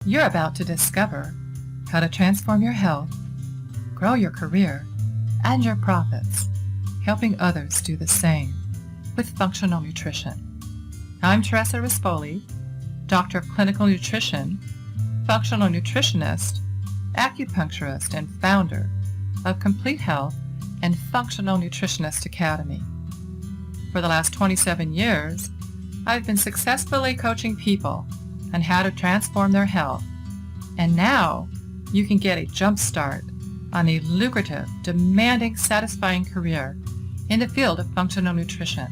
You're about to discover how to transform your health, grow your career, and your profits, helping others do the same with functional nutrition. I'm Teresa Rispoli, Doctor of Clinical Nutrition, functional nutritionist, acupuncturist, and founder of Complete Health and Functional Nutritionist Academy. For the last 27 years, I've been successfully coaching people on how to transform their health, and now you can get a jump start on a lucrative, demanding, satisfying career in the field of functional nutrition.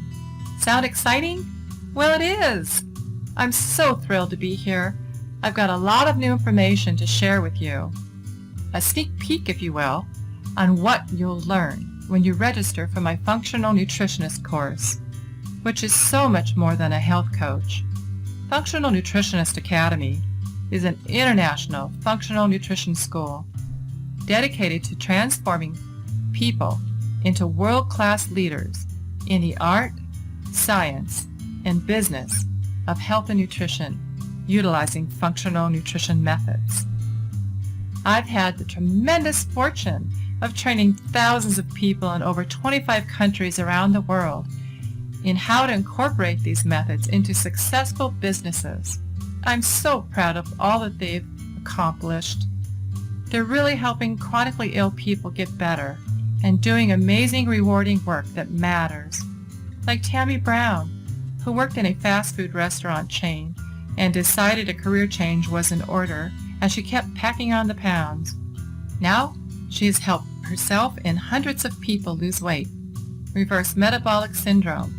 Sound exciting? Well, it is! I'm so thrilled to be here. I've got a lot of new information to share with you. A sneak peek, if you will, on what you'll learn when you register for my Functional Nutritionist course, which is so much more than a health coach. Functional Nutritionist Academy is an international functional nutrition school dedicated to transforming people into world-class leaders in the art, science, and business of health and nutrition utilizing functional nutrition methods. I've had the tremendous fortune of training thousands of people in over 25 countries around the world in how to incorporate these methods into successful businesses. I'm so proud of all that they've accomplished. They're really helping chronically ill people get better and doing amazing, rewarding work that matters. Like Tammy Brown, who worked in a fast food restaurant chain and decided a career change was in order as she kept packing on the pounds. Now, she has helped herself and hundreds of people lose weight, reverse metabolic syndrome,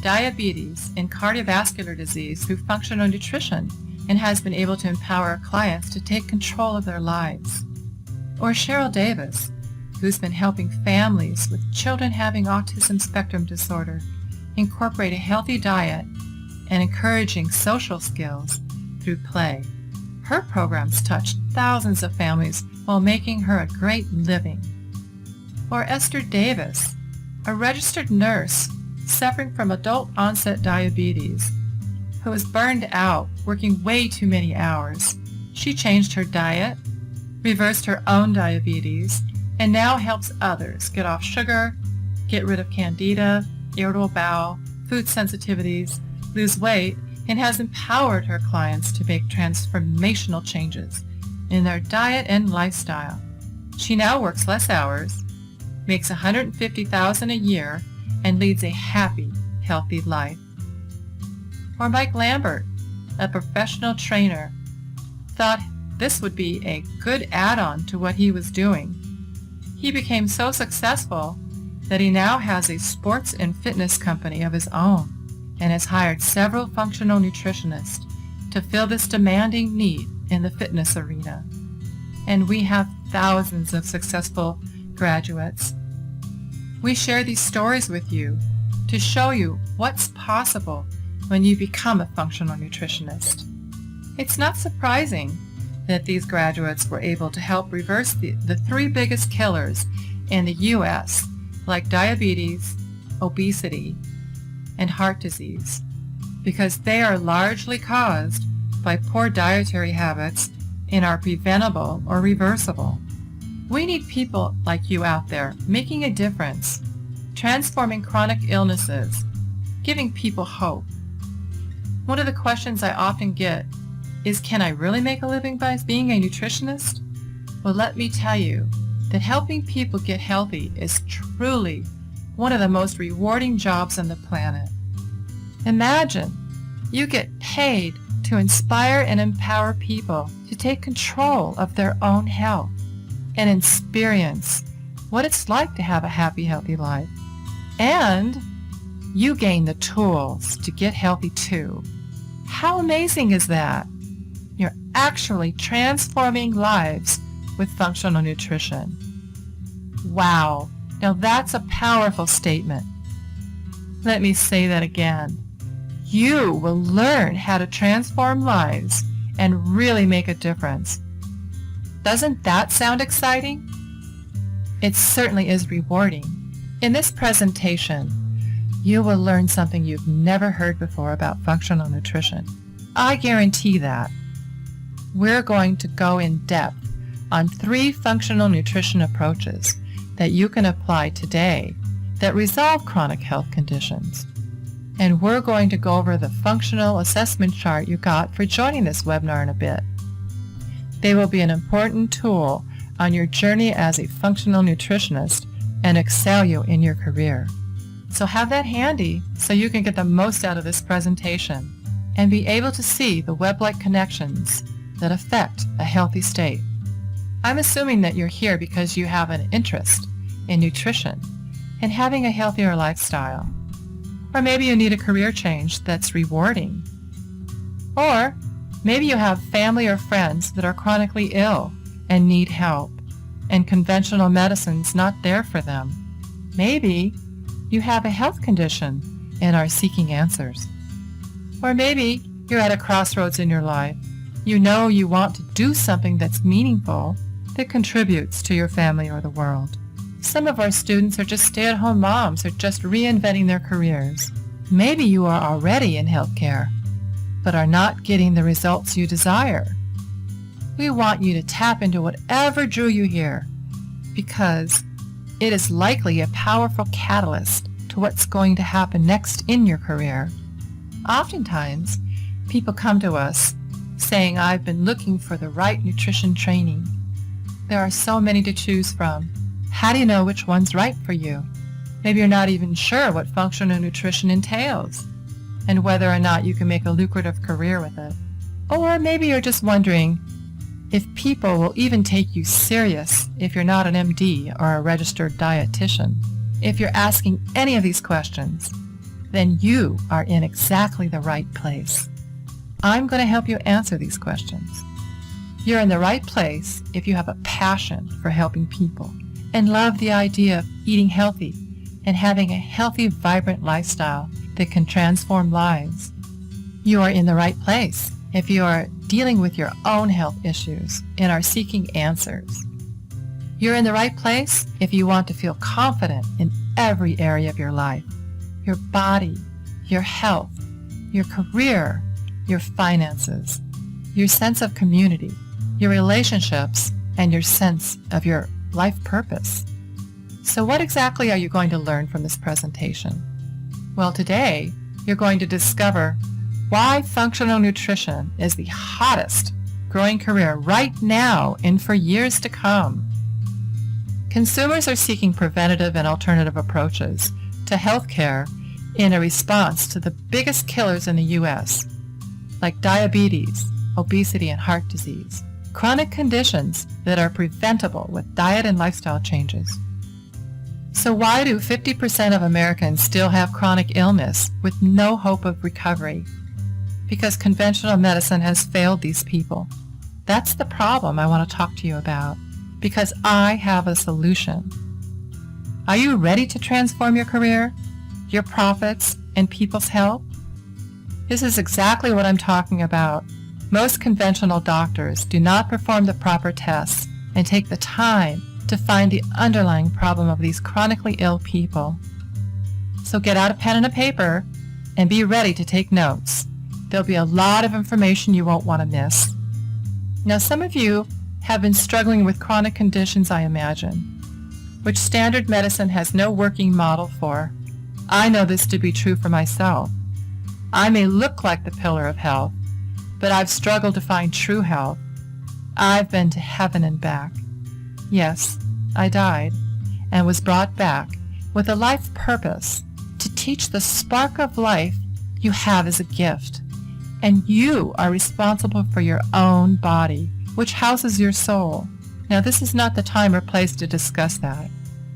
diabetes, and cardiovascular disease through functional nutrition, and has been able to empower clients to take control of their lives. Or Cheryl Davis, who's been helping families with children having autism spectrum disorder incorporate a healthy diet and encouraging social skills through play. Her programs touched thousands of families while making her a great living. Or Esther Davis, a registered nurse suffering from adult-onset diabetes, who was burned out working way too many hours. She changed her diet, reversed her own diabetes, and now helps others get off sugar, get rid of candida, irritable bowel, food sensitivities, lose weight, and has empowered her clients to make transformational changes in their diet and lifestyle. She now works less hours, makes $150,000 a year, and leads a happy, healthy life. Or Mike Lambert, a professional trainer, thought this would be a good add-on to what he was doing. He became so successful that he now has a sports and fitness company of his own and has hired several functional nutritionists to fill this demanding need in the fitness arena. And we have thousands of successful graduates. We share these stories with you to show you what's possible when you become a functional nutritionist. It's not surprising that these graduates were able to help reverse the three biggest killers in the U.S., like diabetes, obesity, and heart disease, because they are largely caused by poor dietary habits and are preventable or reversible. We need people like you out there making a difference, transforming chronic illnesses, giving people hope. One of the questions I often get is, can I really make a living by being a nutritionist? Well, let me tell you that helping people get healthy is truly one of the most rewarding jobs on the planet. Imagine you get paid to inspire and empower people to take control of their own health and experience what it's like to have a happy, healthy life. And you gain the tools to get healthy too. How amazing is that? You're actually transforming lives with functional nutrition. Wow, now that's a powerful statement. Let me say that again. You will learn how to transform lives and really make a difference. Doesn't that sound exciting? It certainly is rewarding. In this presentation, you will learn something you've never heard before about functional nutrition. I guarantee that. we're going to go in depth on 3 functional nutrition approaches that you can apply today that resolve chronic health conditions. And we're going to go over the functional assessment chart you got for joining this webinar in a bit. They will be an important tool on your journey as a functional nutritionist and excel you in your career. So have that handy so you can get the most out of this presentation and be able to see the web-like connections that affect a healthy state. I'm assuming that you're here because you have an interest in nutrition and having a healthier lifestyle. Or maybe you need a career change that's rewarding. Or maybe you have family or friends that are chronically ill and need help, and conventional medicine's not there for them. Maybe you have a health condition and are seeking answers. Or maybe you're at a crossroads in your life. You know you want to do something that's meaningful that contributes to your family or the world. Some of our students are just stay-at-home moms or just reinventing their careers. Maybe you are already in healthcare, but are not getting the results you desire. We want you to tap into whatever drew you here, because it is likely a powerful catalyst to what's going to happen next in your career. Oftentimes, people come to us saying, I've been looking for the right nutrition training. There are so many to choose from. How do you know which one's right for you? Maybe you're not even sure what functional nutrition entails and whether or not you can make a lucrative career with it. Or maybe you're just wondering if people will even take you serious if you're not an MD or a registered dietitian. If you're asking any of these questions, then you are in exactly the right place. I'm going to help you answer these questions. You're in the right place if you have a passion for helping people and love the idea of eating healthy and having a healthy, vibrant lifestyle that can transform lives. You are in the right place if you are dealing with your own health issues and are seeking answers. You're in the right place if you want to feel confident in every area of your life, your body, your health, your career, your finances, your sense of community, your relationships, and your sense of your life purpose. So what exactly are you going to learn from this presentation? Well, today you're going to discover why functional nutrition is the hottest growing career right now and for years to come. Consumers are seeking preventative and alternative approaches to healthcare in a response to the biggest killers in the U.S., like diabetes, obesity, and heart disease, chronic conditions that are preventable with diet and lifestyle changes. So why do 50% of Americans still have chronic illness with no hope of recovery? Because conventional medicine has failed these people. That's the problem I want to talk to you about, because I have a solution. Are you ready to transform your career, your profits, and people's health? This is exactly what I'm talking about. Most conventional doctors do not perform the proper tests and take the time to find the underlying problem of these chronically ill people. So get out a pen and a paper and be ready to take notes. There'll be a lot of information you won't want to miss. Now, some of you have been struggling with chronic conditions, I imagine, which standard medicine has no working model for. I know this to be true for myself. I may look like the pillar of health, but I've struggled to find true health. I've been to heaven and back. Yes, I died and was brought back with a life purpose to teach the spark of life you have as a gift. And you are responsible for your own body, which houses your soul. Now, this is not the time or place to discuss that,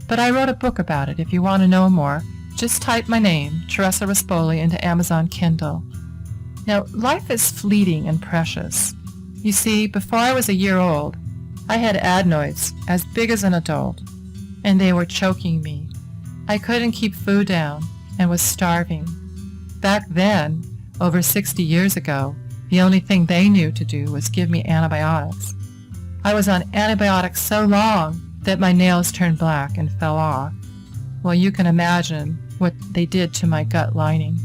but I wrote a book about it. If you want to know more, just type my name, Teresa Rispoli, into Amazon Kindle. Now, life is fleeting and precious. You see, before I was a year old, I had adenoids as big as an adult, and they were choking me. I couldn't keep food down and was starving. Back then, over 60 years ago, the only thing they knew to do was give me antibiotics. I was on antibiotics so long that my nails turned black and fell off. Well, you can imagine what they did to my gut lining,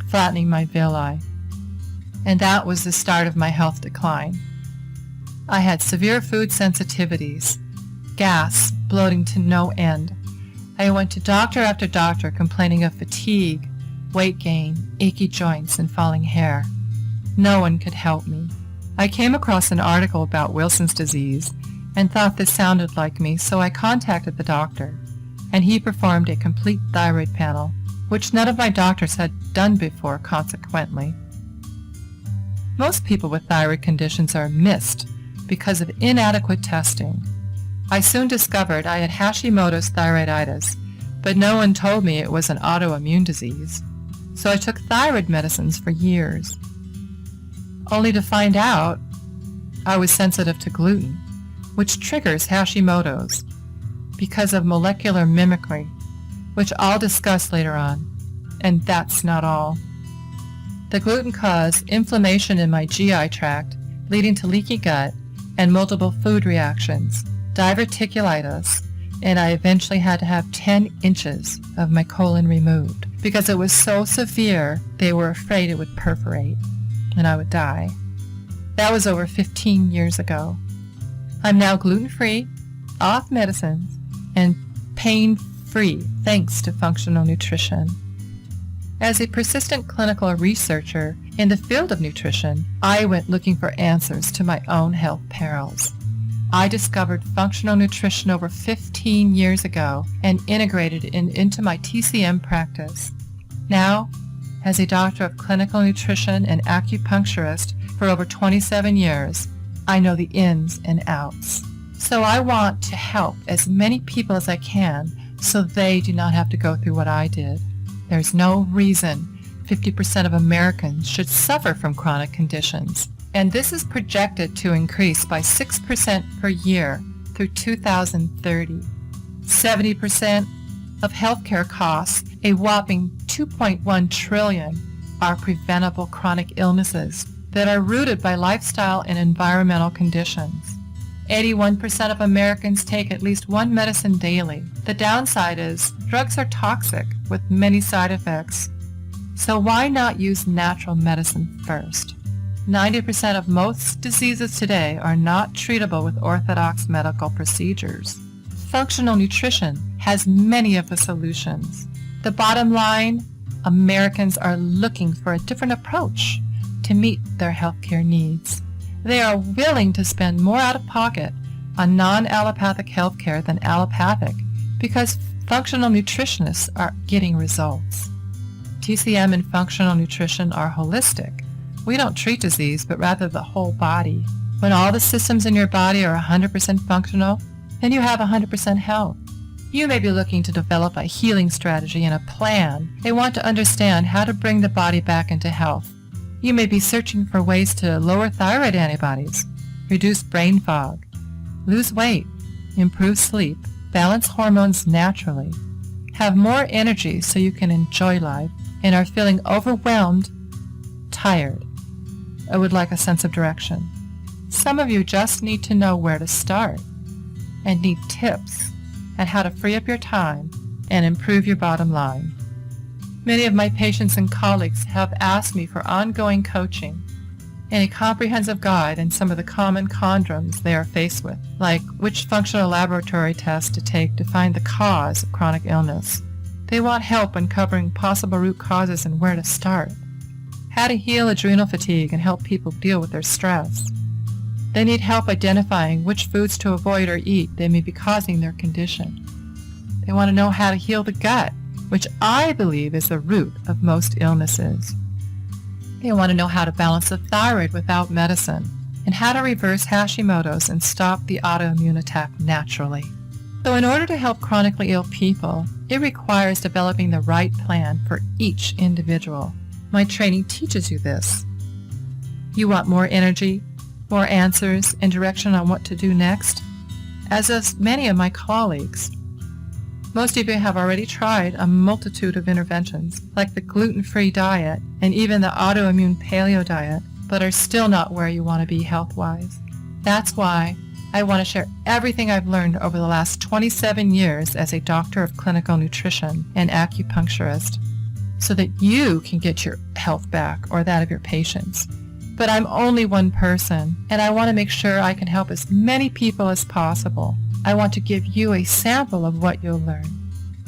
flattening my villi. And that was the start of my health decline. I had severe food sensitivities, gas, bloating to no end. I went to doctor after doctor complaining of fatigue, weight gain, achy joints, and falling hair. No one could help me. I came across an article about Wilson's disease and thought this sounded like me, so I contacted the doctor, and he performed a complete thyroid panel, which none of my doctors had done before consequently. Most people with thyroid conditions are missed because of inadequate testing. I soon discovered I had Hashimoto's thyroiditis, but no one told me it was an autoimmune disease, so I took thyroid medicines for years, only to find out I was sensitive to gluten, which triggers Hashimoto's because of molecular mimicry, which I'll discuss later on, and that's not all. The gluten caused inflammation in my GI tract, leading to leaky gut and multiple food reactions, diverticulitis, and I eventually had to have 10 inches of my colon removed because it was so severe they were afraid it would perforate and I would die. That was over 15 years ago. I'm now gluten-free, off medicines, and pain-free thanks to functional nutrition. As a persistent clinical researcher in the field of nutrition, I went looking for answers to my own health perils. I discovered functional nutrition over 15 years ago and integrated it into my TCM practice. Now, as a doctor of clinical nutrition and acupuncturist for over 27 years, I know the ins and outs. So I want to help as many people as I can so they do not have to go through what I did. There's no reason 50% of Americans should suffer from chronic conditions, and this is projected to increase by 6% per year through 2030. 70% of healthcare costs, a whopping $2.1 trillion, are preventable chronic illnesses that are rooted by lifestyle and environmental conditions. 81% of Americans take at least one medicine daily. The downside is drugs are toxic with many side effects. So why not use natural medicine first? 90% of most diseases today are not treatable with orthodox medical procedures. Functional nutrition has many of the solutions. The bottom line, Americans are looking for a different approach to meet their healthcare needs. They are willing to spend more out of pocket on non-allopathic healthcare than allopathic because functional nutritionists are getting results. TCM and functional nutrition are holistic. We don't treat disease, but rather the whole body. When all the systems in your body are 100% functional, then you have 100% health. You may be looking to develop a healing strategy and a plan. They want to understand how to bring the body back into health. You may be searching for ways to lower thyroid antibodies, reduce brain fog, lose weight, improve sleep, balance hormones naturally, have more energy so you can enjoy life, and are feeling overwhelmed, tired, or would like a sense of direction. Some of you just need to know where to start and need tips on how to free up your time and improve your bottom line. Many of my patients and colleagues have asked me for ongoing coaching and a comprehensive guide on some of the common conundrums they are faced with, like which functional laboratory test to take to find the cause of chronic illness. They want help uncovering possible root causes and where to start, how to heal adrenal fatigue and help people deal with their stress. They need help identifying which foods to avoid or eat that may be causing their condition. They want to know how to heal the gut, which I believe is the root of most illnesses. They want to know how to balance the thyroid without medicine, and how to reverse Hashimoto's and stop the autoimmune attack naturally. So in order to help chronically ill people, it requires developing the right plan for each individual. My training teaches you this. You want more energy, more answers, and direction on what to do next? As does many of my colleagues. Most of you have already tried a multitude of interventions, like the gluten-free diet and even the autoimmune paleo diet, but are still not where you want to be health-wise. That's why I want to share everything I've learned over the last 27 years as a doctor of clinical nutrition and acupuncturist, so that you can get your health back or that of your patients. But I'm only one person, and I want to make sure I can help as many people as possible. I want to give you a sample of what you'll learn.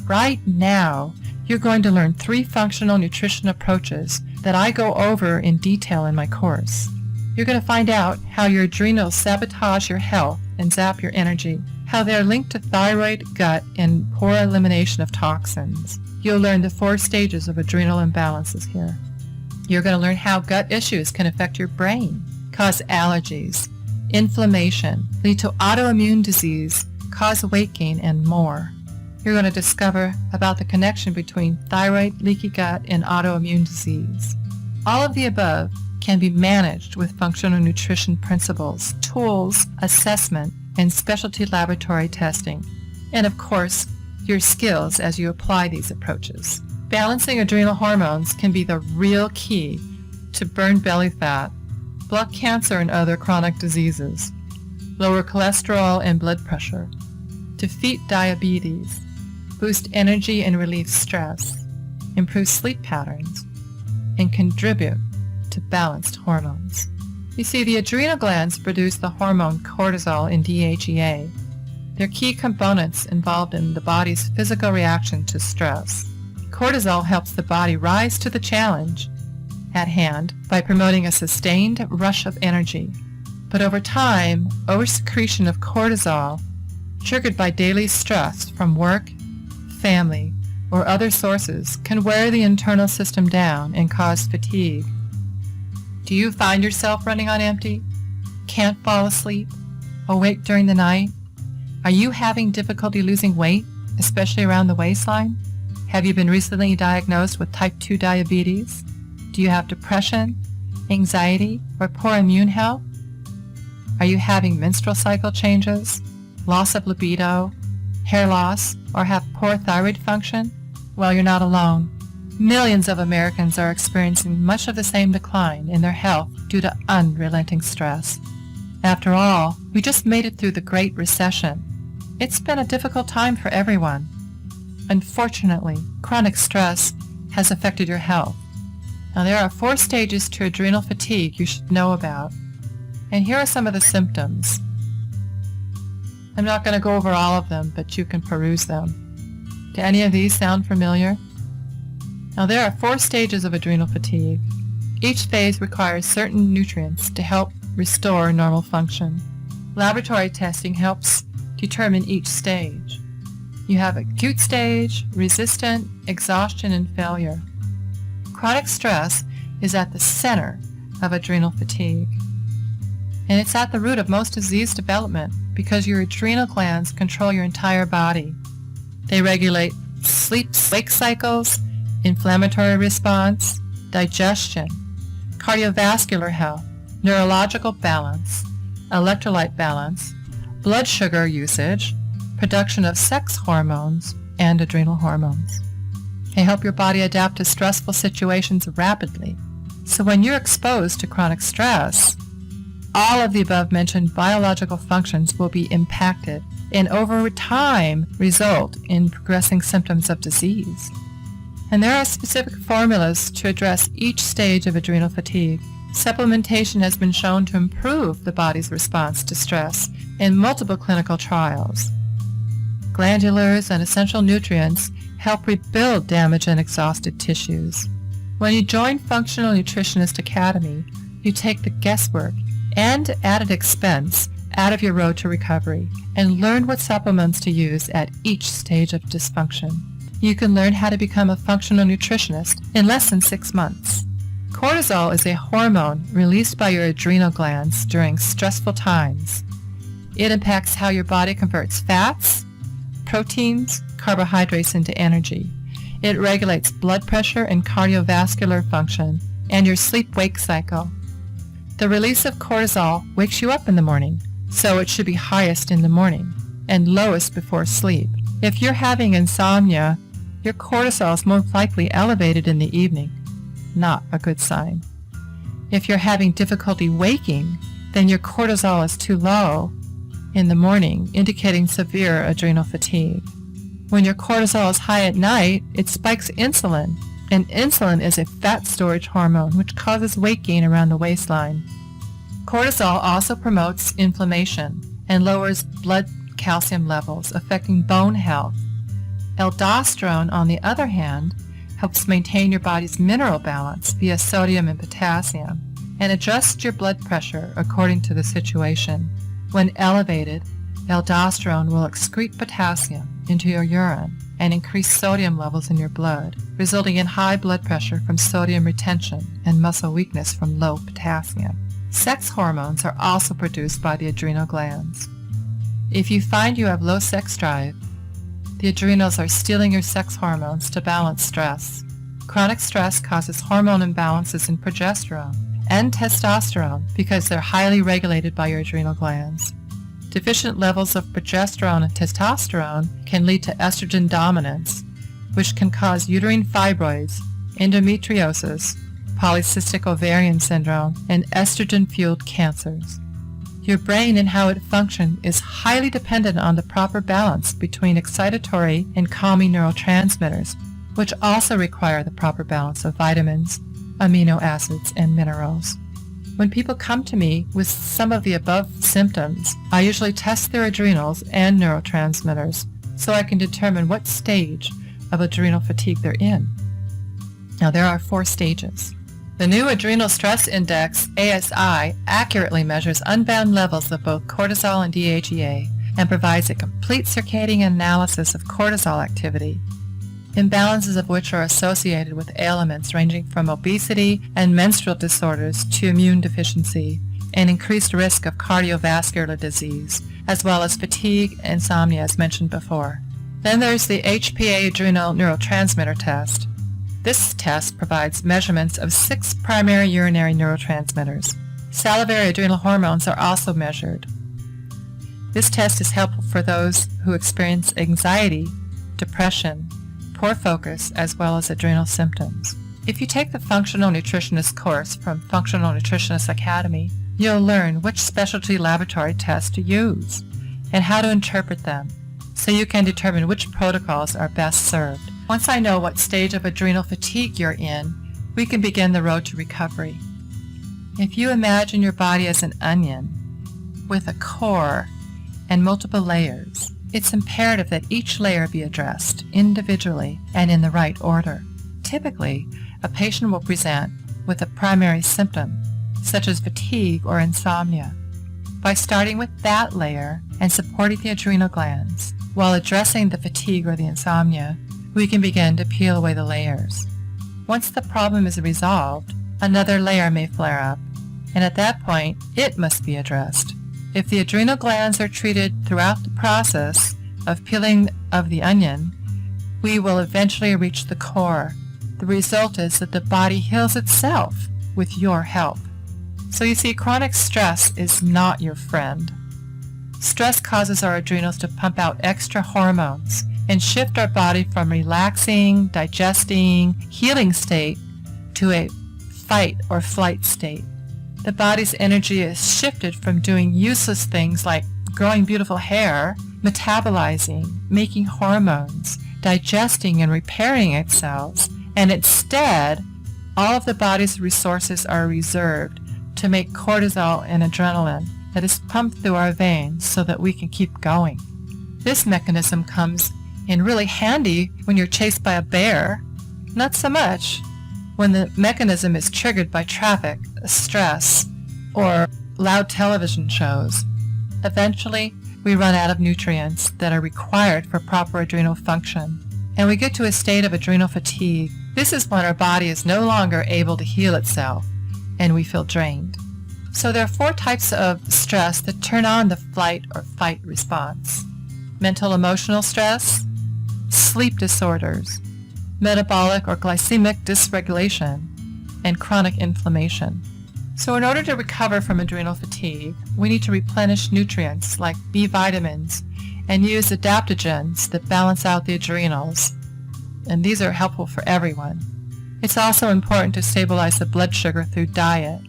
Right now, you're going to learn 3 functional nutrition approaches that I go over in detail in my course. You're going to find out how your adrenals sabotage your health and zap your energy, how they're linked to thyroid, gut, and poor elimination of toxins. You'll learn the 4 stages of adrenal imbalances here. You're going to learn how gut issues can affect your brain, cause allergies, inflammation, lead to autoimmune disease, cause weight gain, and more. You're going to discover about the connection between thyroid, leaky gut, and autoimmune disease. All of the above can be managed with functional nutrition principles, tools, assessment, and specialty laboratory testing. And of course, your skills as you apply these approaches. Balancing adrenal hormones can be the real key to burn belly fat, block cancer and other chronic diseases, lower cholesterol and blood pressure, defeat diabetes, boost energy and relieve stress, improve sleep patterns, and contribute to balanced hormones. You see, the adrenal glands produce the hormone cortisol and DHEA. They're key components involved in the body's physical reaction to stress. Cortisol helps the body rise to the challenge at hand by promoting a sustained rush of energy. But over time, oversecretion of cortisol, triggered by daily stress from work, family, or other sources, can wear the internal system down and cause fatigue. Do you find yourself running on empty? Can't fall asleep? Awake during the night? Are you having difficulty losing weight, especially around the waistline? Have you been recently diagnosed with type 2 diabetes? Do you have depression, anxiety, or poor immune health? Are you having menstrual cycle changes, loss of libido, hair loss, or have poor thyroid function? Well, you're not alone. Millions of Americans are experiencing much of the same decline in their health due to unrelenting stress. After all, we just made it through the Great Recession. It's been a difficult time for everyone. Unfortunately, chronic stress has affected your health. Now, there are 4 stages to adrenal fatigue you should know about. And here are some of the symptoms. I'm not going to go over all of them, but you can peruse them. Do any of these sound familiar? Now, there are 4 stages of adrenal fatigue. Each phase requires certain nutrients to help restore normal function. Laboratory testing helps determine each stage. You have acute stage, resistant, exhaustion, and failure. Chronic stress is at the center of adrenal fatigue. And it's at the root of most disease development because your adrenal glands control your entire body. They regulate sleep-wake cycles, inflammatory response, digestion, cardiovascular health, neurological balance, electrolyte balance, blood sugar usage, production of sex hormones, and adrenal hormones. They help your body adapt to stressful situations rapidly. So when you're exposed to chronic stress, all of the above-mentioned biological functions will be impacted and over time result in progressing symptoms of disease. And there are specific formulas to address each stage of adrenal fatigue. Supplementation has been shown to improve the body's response to stress in multiple clinical trials. Glandulars and essential nutrients help rebuild damaged and exhausted tissues. When you join Functional Nutritionist Academy, you take the guesswork and added expense out of your road to recovery and learn what supplements to use at each stage of dysfunction. You can learn how to become a functional nutritionist in less than 6 months. Cortisol is a hormone released by your adrenal glands during stressful times. It impacts how your body converts fats, proteins, carbohydrates into energy. It regulates blood pressure and cardiovascular function and your sleep-wake cycle. The release of cortisol wakes you up in the morning, so it should be highest in the morning and lowest before sleep. If you're having insomnia, your cortisol is most likely elevated in the evening. Not a good sign. If you're having difficulty waking, then your cortisol is too low in the morning, indicating severe adrenal fatigue. When your cortisol is high at night, it spikes insulin, And insulin is a fat storage hormone which causes weight gain around the waistline. Cortisol also promotes inflammation and lowers blood calcium levels, affecting bone health. Aldosterone, on the other hand, helps maintain your body's mineral balance via sodium and potassium and adjusts your blood pressure according to the situation. When elevated, aldosterone will excrete potassium into your urine and increase sodium levels in your blood, resulting in high blood pressure from sodium retention and muscle weakness from low potassium. Sex hormones are also produced by the adrenal glands. If you find you have low sex drive, the adrenals are stealing your sex hormones to balance stress. Chronic stress causes hormone imbalances in progesterone and testosterone because they're highly regulated by your adrenal glands. Deficient levels of progesterone and testosterone can lead to estrogen dominance, which can cause uterine fibroids, endometriosis, polycystic ovarian syndrome, and estrogen-fueled cancers. Your brain and how it functions is highly dependent on the proper balance between excitatory and calming neurotransmitters, which also require the proper balance of vitamins, amino acids, and minerals. When people come to me with some of the above symptoms, I usually test their adrenals and neurotransmitters so I can determine what stage of adrenal fatigue they're in. Now, there are 4 stages. The new Adrenal Stress Index, ASI, accurately measures unbound levels of both cortisol and DHEA and provides a complete circadian analysis of cortisol activity, imbalances of which are associated with ailments ranging from obesity and menstrual disorders to immune deficiency and increased risk of cardiovascular disease, as well as fatigue and insomnia as mentioned before. Then there's the HPA adrenal neurotransmitter test. This test provides measurements of 6 primary urinary neurotransmitters. Salivary adrenal hormones are also measured. This test is helpful for those who experience anxiety, depression, poor focus, as well as adrenal symptoms. If you take the Functional Nutritionist course from Functional Nutritionist Academy, you'll learn which specialty laboratory tests to use and how to interpret them, so you can determine which protocols are best served. Once I know what stage of adrenal fatigue you're in, we can begin the road to recovery. If you imagine your body as an onion with a core and multiple layers, it's imperative that each layer be addressed individually and in the right order. Typically, a patient will present with a primary symptom, such as fatigue or insomnia. By starting with that layer and supporting the adrenal glands, while addressing the fatigue or the insomnia, we can begin to peel away the layers. Once the problem is resolved, another layer may flare up, and at that point, it must be addressed. If the adrenal glands are treated throughout the process of peeling of the onion, we will eventually reach the core. The result is that the body heals itself with your help. So you see, chronic stress is not your friend. Stress causes our adrenals to pump out extra hormones and shift our body from relaxing, digesting, healing state to a fight or flight state. The body's energy is shifted from doing useless things like growing beautiful hair, metabolizing, making hormones, digesting and repairing its cells, and instead, all of the body's resources are reserved to make cortisol and adrenaline that is pumped through our veins so that we can keep going. This mechanism comes in really handy when you're chased by a bear, not so much when the mechanism is triggered by traffic, stress, or loud television shows. Eventually, we run out of nutrients that are required for proper adrenal function, and we get to a state of adrenal fatigue. This is when our body is no longer able to heal itself, and we feel drained. So there are 4 types of stress that turn on the flight or fight response: mental emotional stress, sleep disorders, metabolic or glycemic dysregulation, and chronic inflammation. So in order to recover from adrenal fatigue, we need to replenish nutrients like B vitamins and use adaptogens that balance out the adrenals. And these are helpful for everyone. It's also important to stabilize the blood sugar through diet.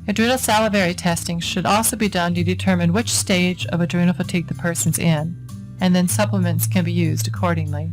Adrenal salivary testing should also be done to determine which stage of adrenal fatigue the person's in, and then supplements can be used accordingly.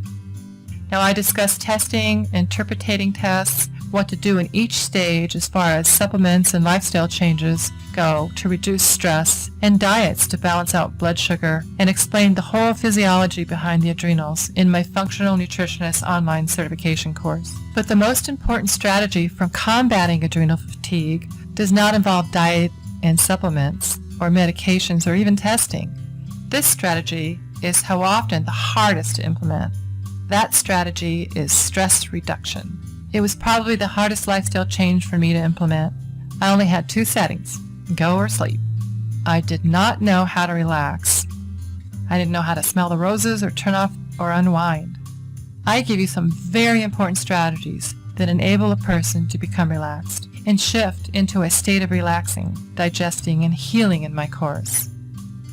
Now, I discuss testing, interpreting tests, what to do in each stage as far as supplements and lifestyle changes go to reduce stress, and diets to balance out blood sugar, and explain the whole physiology behind the adrenals in my Functional Nutritionist online certification course. But the most important strategy for combating adrenal fatigue does not involve diet and supplements or medications or even testing. This strategy is how often the hardest to implement. That strategy is stress reduction. It was probably the hardest lifestyle change for me to implement. I only had 2 settings, go or sleep. I did not know how to relax. I didn't know how to smell the roses or turn off or unwind. I give you some very important strategies that enable a person to become relaxed and shift into a state of relaxing, digesting, and healing in my course.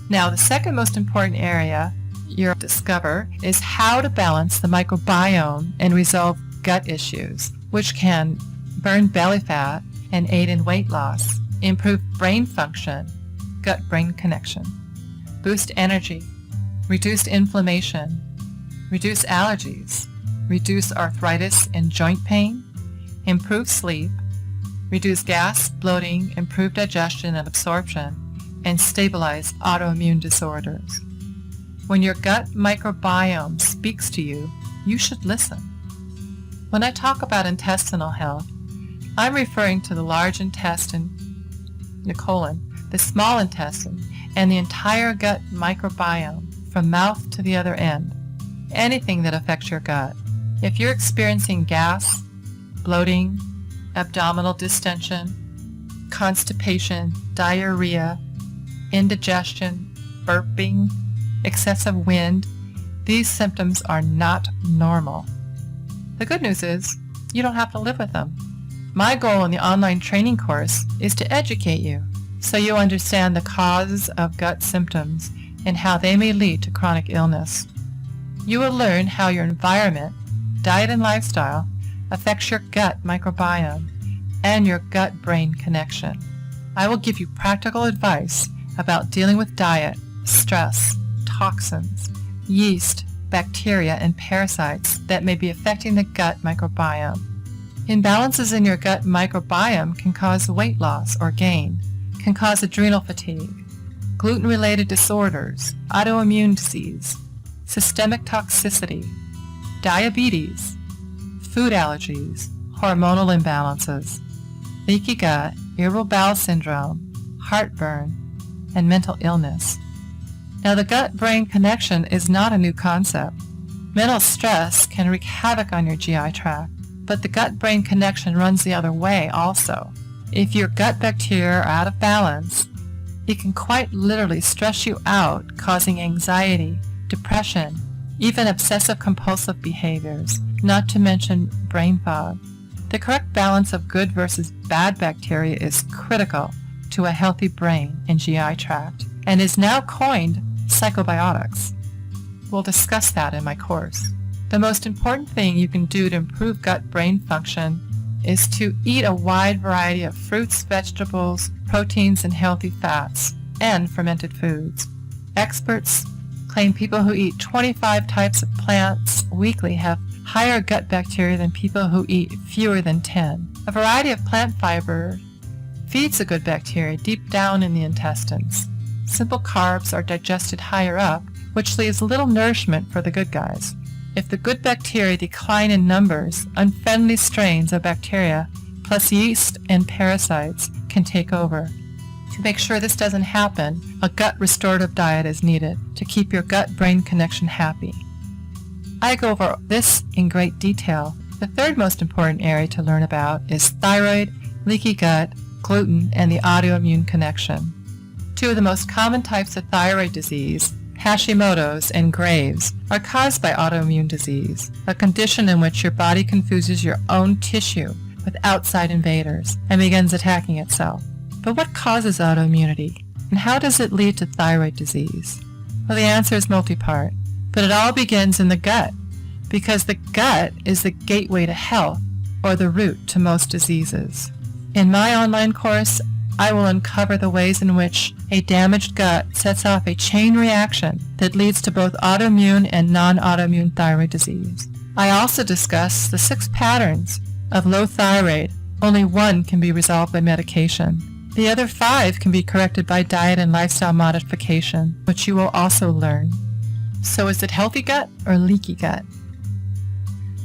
Now, the second most important area you'll discover is how to balance the microbiome and resolve gut issues, which can burn belly fat and aid in weight loss, improve brain function, gut-brain connection, boost energy, reduce inflammation, reduce allergies, reduce arthritis and joint pain, improve sleep, reduce gas, bloating, improve digestion and absorption, and stabilize autoimmune disorders. When your gut microbiome speaks to you, you should listen. When I talk about intestinal health, I'm referring to the large intestine, the colon, the small intestine, and the entire gut microbiome from mouth to the other end. Anything that affects your gut. If you're experiencing gas, bloating, abdominal distension, constipation, diarrhea, indigestion, burping, excessive wind, these symptoms are not normal. The good news is you don't have to live with them. My goal in the online training course is to educate you so you understand the causes of gut symptoms and how they may lead to chronic illness. You will learn how your environment, diet and lifestyle affects your gut microbiome and your gut-brain connection. I will give you practical advice about dealing with diet, stress, toxins, yeast, bacteria, and parasites that may be affecting the gut microbiome. Imbalances in your gut microbiome can cause weight loss or gain, can cause adrenal fatigue, gluten-related disorders, autoimmune disease, systemic toxicity, diabetes, food allergies, hormonal imbalances, leaky gut, irritable bowel syndrome, heartburn, and mental illness. Now, the gut-brain connection is not a new concept. Mental stress can wreak havoc on your GI tract, but the gut-brain connection runs the other way also. If your gut bacteria are out of balance, it can quite literally stress you out, causing anxiety, depression, even obsessive-compulsive behaviors, not to mention brain fog. The correct balance of good versus bad bacteria is critical to a healthy brain and GI tract, and is now coined psychobiotics. We'll discuss that in my course. The most important thing you can do to improve gut-brain function is to eat a wide variety of fruits, vegetables, proteins, and healthy fats, and fermented foods. Experts claim people who eat 25 types of plants weekly have higher gut bacteria than people who eat fewer than 10. A variety of plant fiber feeds the good bacteria deep down in the intestines. Simple carbs are digested higher up, which leaves little nourishment for the good guys. If the good bacteria decline in numbers, unfriendly strains of bacteria, plus yeast and parasites, can take over. To make sure this doesn't happen, a gut restorative diet is needed to keep your gut-brain connection happy. I go over this in great detail. The third most important area to learn about is thyroid, leaky gut, gluten, and the autoimmune connection. 2 of the most common types of thyroid disease, Hashimoto's and Graves', are caused by autoimmune disease, a condition in which your body confuses your own tissue with outside invaders and begins attacking itself. But what causes autoimmunity, and how does it lead to thyroid disease? Well, the answer is multi-part, but it all begins in the gut, because the gut is the gateway to health, or the root to most diseases. In my online course, I will uncover the ways in which a damaged gut sets off a chain reaction that leads to both autoimmune and non-autoimmune thyroid disease. I also discuss the 6 patterns of low thyroid. Only 1 can be resolved by medication. The other 5 can be corrected by diet and lifestyle modification, which you will also learn. So is it healthy gut or leaky gut?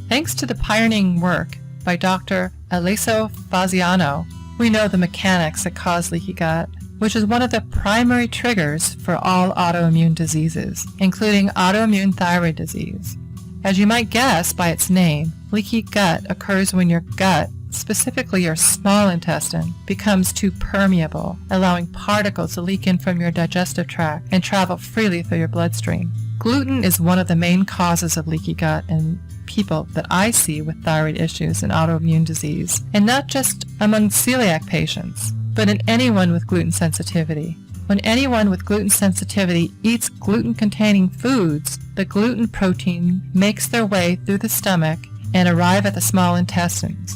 Thanks to the pioneering work by Dr. Alessio Faziano, we know the mechanics that cause leaky gut, which is one of the primary triggers for all autoimmune diseases, including autoimmune thyroid disease. As you might guess by its name, leaky gut occurs when your gut, specifically your small intestine, becomes too permeable, allowing particles to leak in from your digestive tract and travel freely through your bloodstream. Gluten is one of the main causes of leaky gut in people that I see with thyroid issues and autoimmune disease, and not just among celiac patients, but in anyone with gluten sensitivity. When anyone with gluten sensitivity eats gluten-containing foods, the gluten protein makes their way through the stomach and arrive at the small intestines,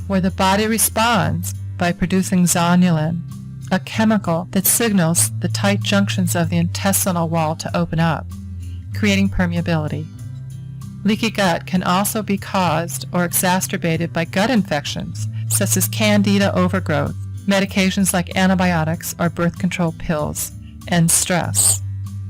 where the body responds by producing zonulin, a chemical that signals the tight junctions of the intestinal wall to open up, creating permeability. Leaky gut can also be caused or exacerbated by gut infections, such as candida overgrowth, medications like antibiotics or birth control pills, and stress.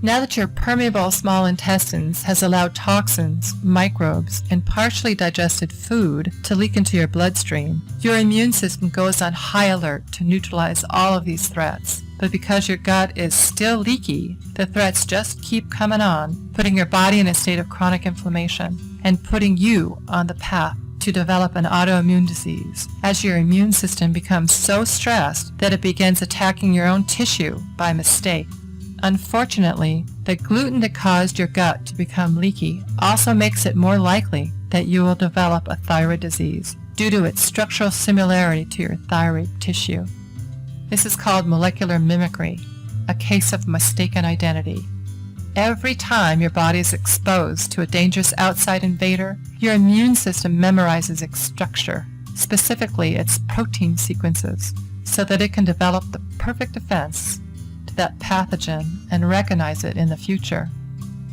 Now that your permeable small intestines has allowed toxins, microbes, and partially digested food to leak into your bloodstream, your immune system goes on high alert to neutralize all of these threats. But because your gut is still leaky, the threats just keep coming on, putting your body in a state of chronic inflammation and putting you on the path to develop an autoimmune disease, as your immune system becomes so stressed that it begins attacking your own tissue by mistake. Unfortunately, the gluten that caused your gut to become leaky also makes it more likely that you will develop a thyroid disease due to its structural similarity to your thyroid tissue. This is called molecular mimicry, a case of mistaken identity. Every time your body is exposed to a dangerous outside invader, your immune system memorizes its structure, specifically its protein sequences, so that it can develop the perfect defense to that pathogen and recognize it in the future.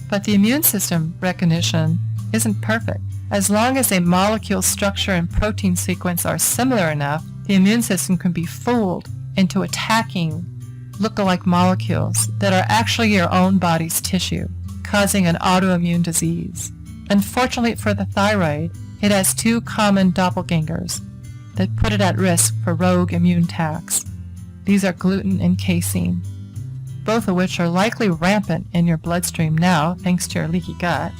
But the immune system recognition isn't perfect. As long as a molecule structure and protein sequence are similar enough, the immune system can be fooled into attacking look-alike molecules that are actually your own body's tissue, causing an autoimmune disease. Unfortunately for the thyroid, it has 2 common doppelgangers that put it at risk for rogue immune attacks. These are gluten and casein, both of which are likely rampant in your bloodstream now thanks to your leaky gut.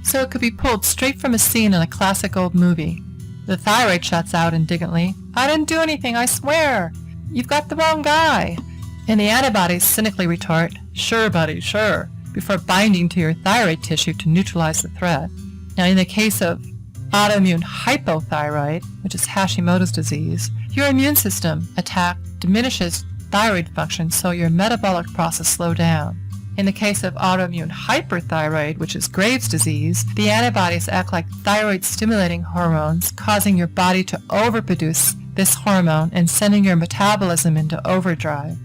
So it could be pulled straight from a scene in a classic old movie. The thyroid shuts out indignantly, "I didn't do anything, I swear! You've got the wrong guy." And the antibodies cynically retort, "Sure, buddy, sure," before binding to your thyroid tissue to neutralize the threat. Now, in the case of autoimmune hypothyroid, which is Hashimoto's disease, your immune system attack diminishes thyroid function, so your metabolic process slows down. In the case of autoimmune hyperthyroid, which is Graves' disease, the antibodies act like thyroid-stimulating hormones, causing your body to overproduce this hormone and sending your metabolism into overdrive.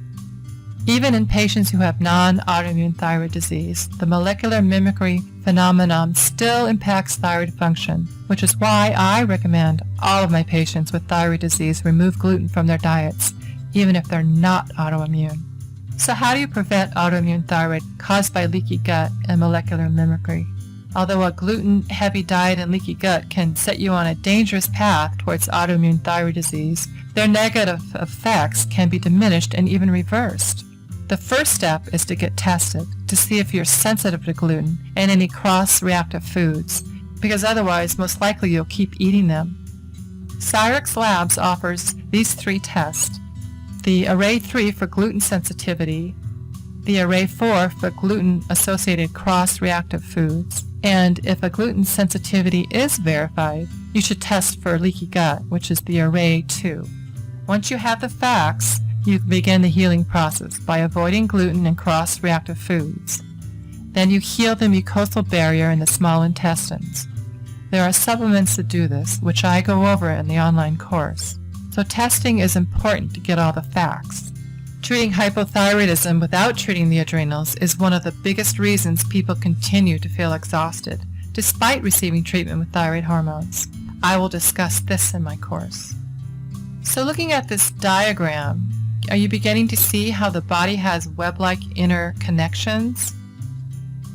Even in patients who have non-autoimmune thyroid disease, the molecular mimicry phenomenon still impacts thyroid function, which is why I recommend all of my patients with thyroid disease remove gluten from their diets, even if they're not autoimmune. So how do you prevent autoimmune thyroid caused by leaky gut and molecular mimicry? Although a gluten-heavy diet and leaky gut can set you on a dangerous path towards autoimmune thyroid disease, their negative effects can be diminished and even reversed. The first step is to get tested to see if you're sensitive to gluten and any cross-reactive foods, because otherwise most likely you'll keep eating them. Cyrix Labs offers these 3 tests: the Array 3 for gluten sensitivity, the Array 4 for gluten-associated cross-reactive foods, and if a gluten sensitivity is verified, you should test for leaky gut, which is the Array 2. Once you have the facts, you can begin the healing process by avoiding gluten and cross-reactive foods. Then you heal the mucosal barrier in the small intestines. There are supplements that do this, which I go over in the online course. So testing is important to get all the facts. Treating hypothyroidism without treating the adrenals is one of the biggest reasons people continue to feel exhausted, despite receiving treatment with thyroid hormones. I will discuss this in my course. So looking at this diagram, are you beginning to see how the body has web-like inner connections?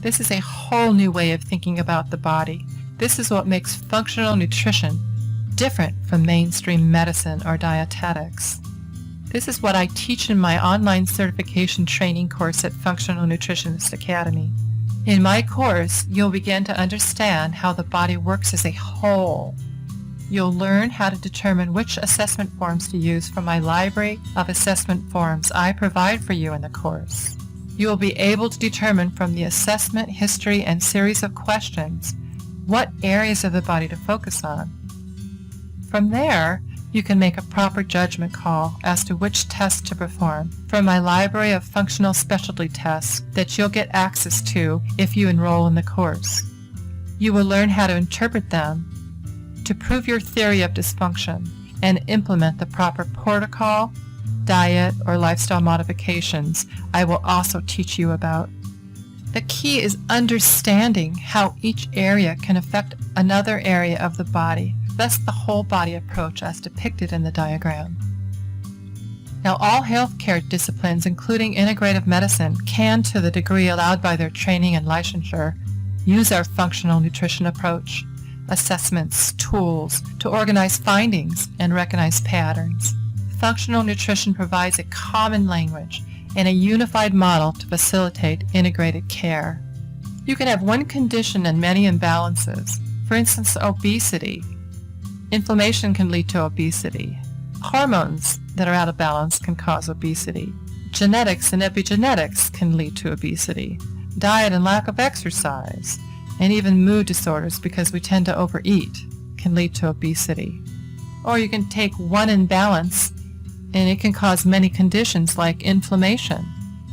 This is a whole new way of thinking about the body. This is what makes functional nutrition different from mainstream medicine or dietetics. This is what I teach in my online certification training course at Functional Nutritionist Academy. In my course, you'll begin to understand how the body works as a whole. You'll learn how to determine which assessment forms to use from my library of assessment forms I provide for you in the course. You will be able to determine from the assessment history and series of questions what areas of the body to focus on. From there, you can make a proper judgment call as to which tests to perform from my library of functional specialty tests that you'll get access to if you enroll in the course. You will learn how to interpret them to prove your theory of dysfunction and implement the proper protocol, diet, or lifestyle modifications I will also teach you about. The key is understanding how each area can affect another area of the body. Thus the whole body approach as depicted in the diagram. Now all healthcare disciplines, including integrative medicine, can, to the degree allowed by their training and licensure, use our functional nutrition approach, assessments, tools to organize findings and recognize patterns. Functional nutrition provides a common language and a unified model to facilitate integrated care. You can have one condition and many imbalances. For instance, obesity. Inflammation can lead to obesity. Hormones that are out of balance can cause obesity. Genetics and epigenetics can lead to obesity. Diet and lack of exercise, and even mood disorders because we tend to overeat, can lead to obesity. Or you can take one imbalance and it can cause many conditions like inflammation.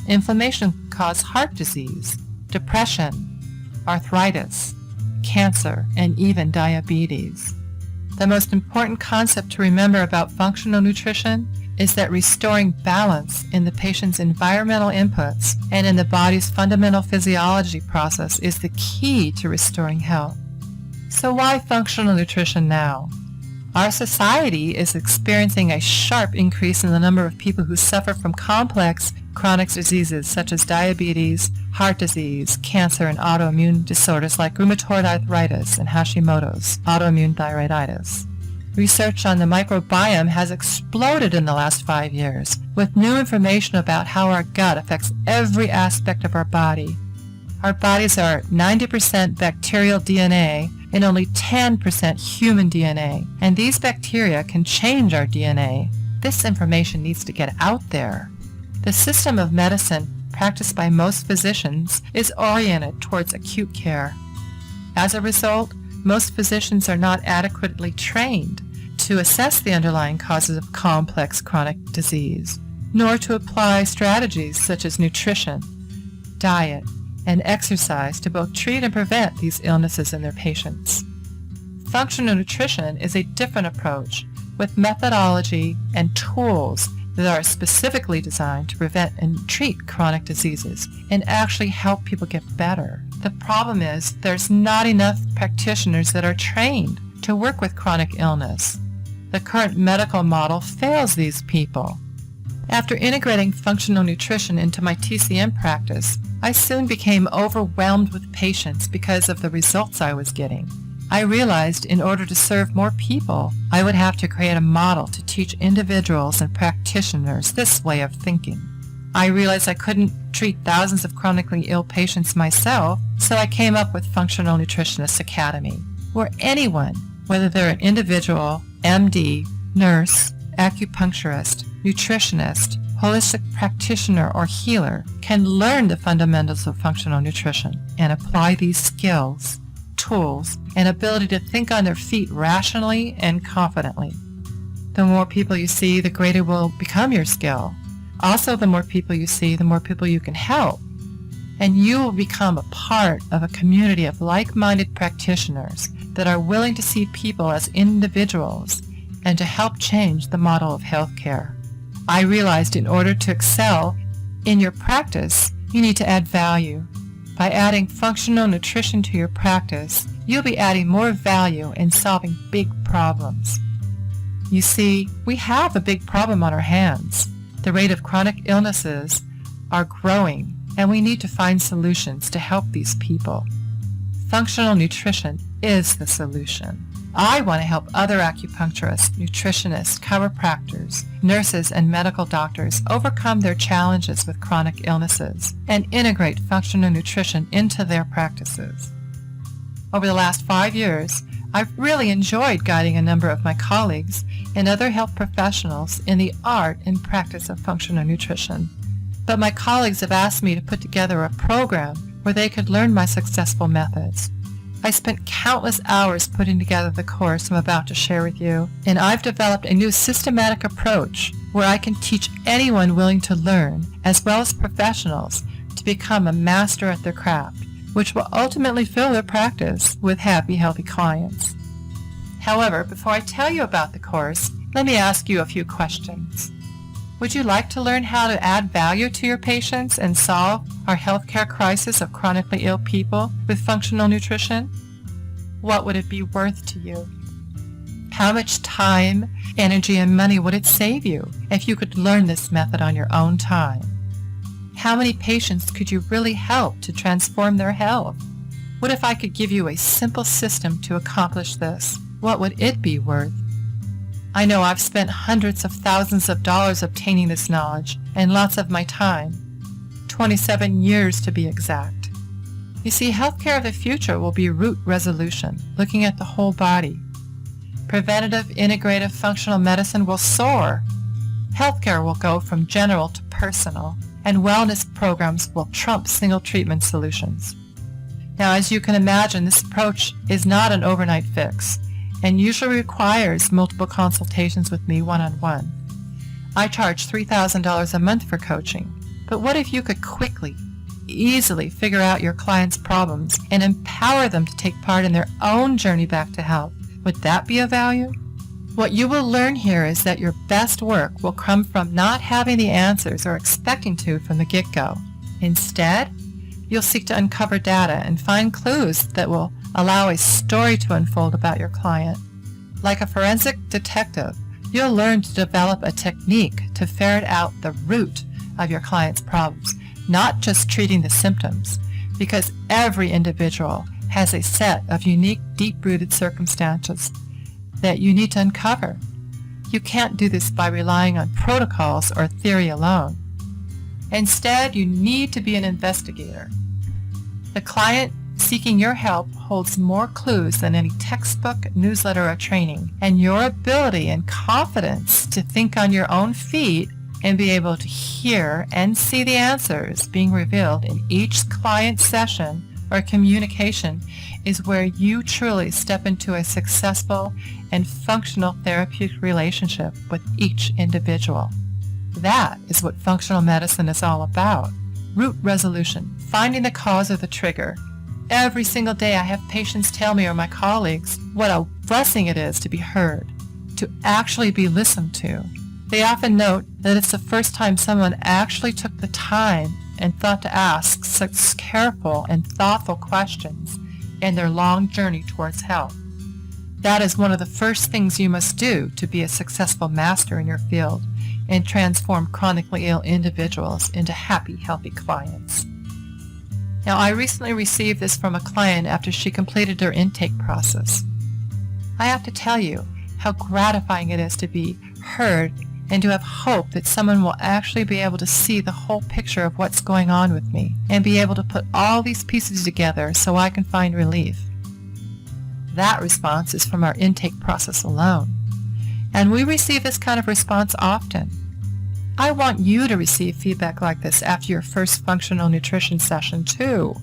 Inflammation can cause heart disease, depression, arthritis, cancer, and even diabetes. The most important concept to remember about functional nutrition is that restoring balance in the patient's environmental inputs and in the body's fundamental physiology process is the key to restoring health. So why functional nutrition now? Our society is experiencing a sharp increase in the number of people who suffer from complex chronic diseases such as diabetes, heart disease, cancer, and autoimmune disorders like rheumatoid arthritis and Hashimoto's autoimmune thyroiditis. Research on the microbiome has exploded in the last 5 years, with new information about how our gut affects every aspect of our body. Our bodies are 90% bacterial DNA and only 10% human DNA, and these bacteria can change our DNA. This information needs to get out there. The system of medicine practiced by most physicians is oriented towards acute care. As a result, most physicians are not adequately trained to assess the underlying causes of complex chronic disease, nor to apply strategies such as nutrition, diet, and exercise to both treat and prevent these illnesses in their patients. Functional nutrition is a different approach with methodology and tools that are specifically designed to prevent and treat chronic diseases and actually help people get better. The problem is there's not enough practitioners that are trained to work with chronic illness. The current medical model fails these people. After integrating functional nutrition into my TCM practice, I soon became overwhelmed with patients because of the results I was getting. I realized in order to serve more people, I would have to create a model to teach individuals and practitioners this way of thinking. I realized I couldn't treat thousands of chronically ill patients myself, so I came up with Functional Nutritionist Academy, where anyone, whether they're an individual, MD, nurse, acupuncturist, nutritionist, holistic practitioner, or healer, can learn the fundamentals of functional nutrition and apply these skills, tools, and ability to think on their feet rationally and confidently. The more people you see, the greater will become your skill. Also, the more people you see, the more people you can help. And you will become a part of a community of like-minded practitioners that are willing to see people as individuals and to help change the model of healthcare. I realized in order to excel in your practice, you need to add value By adding functional nutrition to your practice, you'll be adding more value in solving big problems. You see, we have a big problem on our hands. The rate of chronic illnesses are growing, and we need to find solutions to help these people. Functional nutrition is the solution. I want to help other acupuncturists, nutritionists, chiropractors, nurses, and medical doctors overcome their challenges with chronic illnesses and integrate functional nutrition into their practices. Over the last 5 years, I've really enjoyed guiding a number of my colleagues and other health professionals in the art and practice of functional nutrition. But my colleagues have asked me to put together a program where they could learn my successful methods. I spent countless hours putting together the course I'm about to share with you, and I've developed a new systematic approach where I can teach anyone willing to learn, as well as professionals, to become a master at their craft, which will ultimately fill their practice with happy, healthy clients. However, before I tell you about the course, let me ask you a few questions. Would you like to learn how to add value to your patients and solve our healthcare crisis of chronically ill people with functional nutrition? What would it be worth to you? How much time, energy, and money would it save you if you could learn this method on your own time? How many patients could you really help to transform their health? What if I could give you a simple system to accomplish this? What would it be worth? I know I've spent hundreds of thousands of dollars obtaining this knowledge and lots of my time, 27 years to be exact. You see, healthcare of the future will be root resolution, looking at the whole body. Preventative, integrative, functional medicine will soar. Healthcare will go from general to personal, and wellness programs will trump single treatment solutions. Now, as you can imagine, this approach is not an overnight fix, and usually requires multiple consultations with me one-on-one. I charge $3,000 a month for coaching, but what if you could quickly, easily figure out your clients' problems and empower them to take part in their own journey back to health? Would that be of value? What you will learn here is that your best work will come from not having the answers or expecting to from the get-go. Instead, you'll seek to uncover data and find clues that will allow a story to unfold about your client. Like a forensic detective, you'll learn to develop a technique to ferret out the root of your client's problems, not just treating the symptoms, because every individual has a set of unique, deep-rooted circumstances that you need to uncover. You can't do this by relying on protocols or theory alone. Instead, you need to be an investigator. The client seeking your help holds more clues than any textbook, newsletter, or training, and your ability and confidence to think on your own feet and be able to hear and see the answers being revealed in each client session or communication is where you truly step into a successful and functional therapeutic relationship with each individual. That is what functional medicine is all about. Root resolution, finding the cause of the trigger. Every single day I have patients tell me, or my colleagues, what a blessing it is to be heard, to actually be listened to. They often note that it's the first time someone actually took the time and thought to ask such careful and thoughtful questions in their long journey towards health. That is one of the first things you must do to be a successful master in your field and transform chronically ill individuals into happy, healthy clients. Now, I recently received this from a client after she completed her intake process. I have to tell you how gratifying it is to be heard and to have hope that someone will actually be able to see the whole picture of what's going on with me and be able to put all these pieces together so I can find relief. That response is from our intake process alone. And we receive this kind of response often. I want you to receive feedback like this after your first functional nutrition session too.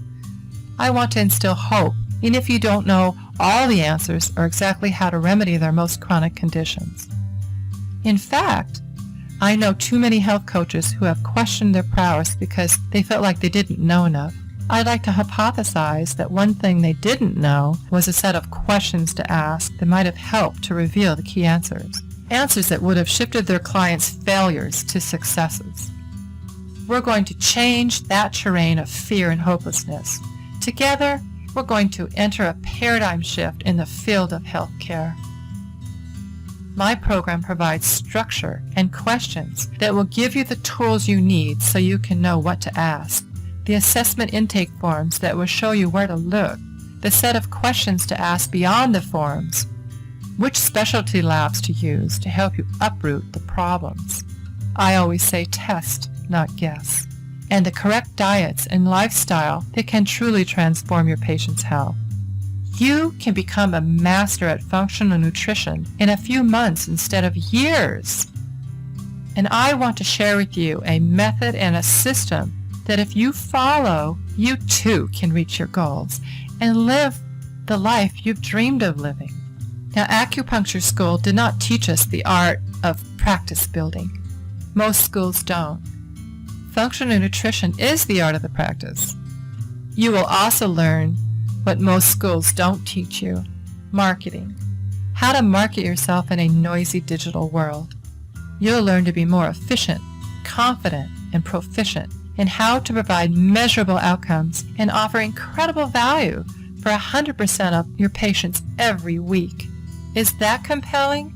I want to instill hope, even if you don't know all the answers or exactly how to remedy their most chronic conditions. In fact, I know too many health coaches who have questioned their prowess because they felt like they didn't know enough. I'd like to hypothesize that one thing they didn't know was a set of questions to ask that might have helped to reveal the key answers. Answers that would have shifted their clients' failures to successes. we're going to change that terrain of fear and hopelessness. Together, we're going to enter a paradigm shift in the field of healthcare. My program provides structure and questions that will give you the tools you need so you can know what to ask, the assessment intake forms that will show you where to look, the set of questions to ask beyond the forms, which specialty labs to use to help you uproot the problems. I always say test, not guess. And the correct diets and lifestyle that can truly transform your patient's health. You can become a master at functional nutrition in a few months instead of years. And I want to share with you a method and a system that if you follow, you too can reach your goals and live the life you've dreamed of living. Now, acupuncture school did not teach us the art of practice building. Most schools don't. Functional nutrition is the art of the practice. You will also learn what most schools don't teach you: marketing. How to market yourself in a noisy digital world. You'll learn to be more efficient, confident, and proficient in how to provide measurable outcomes and offer incredible value for 100% of your patients every week. Is that compelling?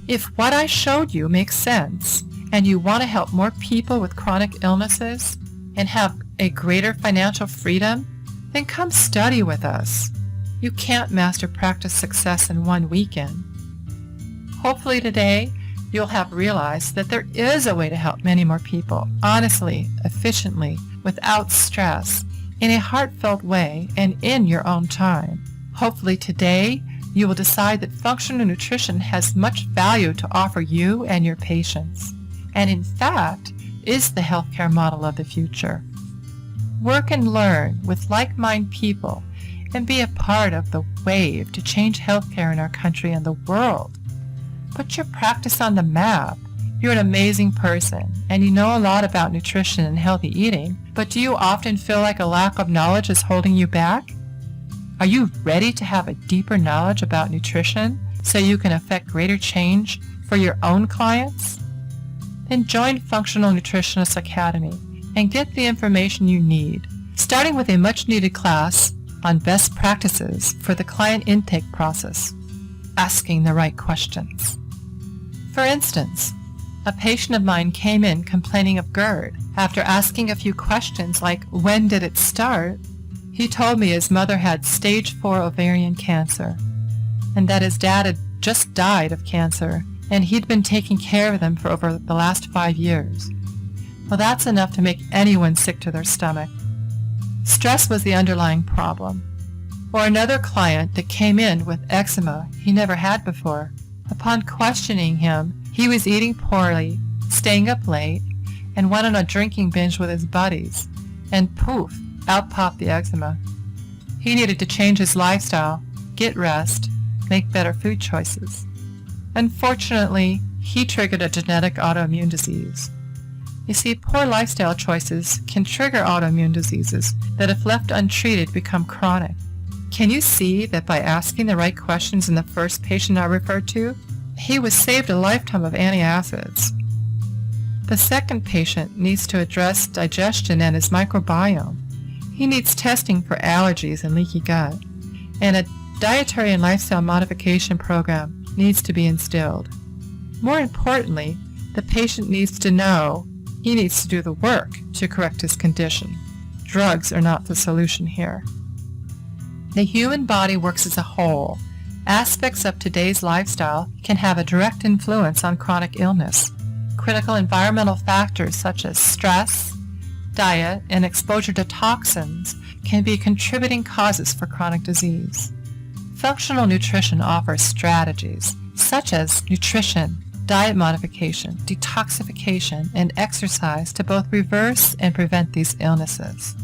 If what I showed you makes sense, and you want to help more people with chronic illnesses and have a greater financial freedom, then come study with us. You can't master practice success in one weekend. Hopefully today, you'll have realized that there is a way to help many more people, honestly, efficiently, without stress, in a heartfelt way, and in your own time. Hopefully today, you will decide that functional nutrition has much value to offer you and your patients, and in fact, is the healthcare model of the future. Work and learn with like-minded people and be a part of the wave to change healthcare in our country and the world. Put your practice on the map. You're an amazing person and you know a lot about nutrition and healthy eating, but do you often feel like a lack of knowledge is holding you back? Are you ready to have a deeper knowledge about nutrition so you can affect greater change for your own clients? Then join Functional Nutritionist Academy and get the information you need, starting with a much-needed class on best practices for the client intake process, asking the right questions. For instance, a patient of mine came in complaining of GERD. After asking a few questions like, when did it start? He told me his mother had stage 4 ovarian cancer and that his dad had just died of cancer and he'd been taking care of them for over the last 5 years. Well, that's enough to make anyone sick to their stomach. Stress was the underlying problem. Or another client that came in with eczema he never had before. Upon questioning him, he was eating poorly, staying up late, and went on a drinking binge with his buddies. And poof, out popped the eczema. He needed to change his lifestyle, get rest, make better food choices. Unfortunately, he triggered a genetic autoimmune disease. You see, poor lifestyle choices can trigger autoimmune diseases that if left untreated become chronic. Can you see that by asking the right questions in the first patient I referred to, he was saved a lifetime of antacids? The second patient needs to address digestion and his microbiome. He needs testing for allergies and leaky gut, and a dietary and lifestyle modification program needs to be instilled. More importantly, the patient needs to know he needs to do the work to correct his condition. Drugs are not the solution here. The human body works as a whole. Aspects of today's lifestyle can have a direct influence on chronic illness. Critical environmental factors such as stress, diet, and exposure to toxins can be contributing causes for chronic disease. Functional nutrition offers strategies such as nutrition, diet modification, detoxification, and exercise to both reverse and prevent these illnesses.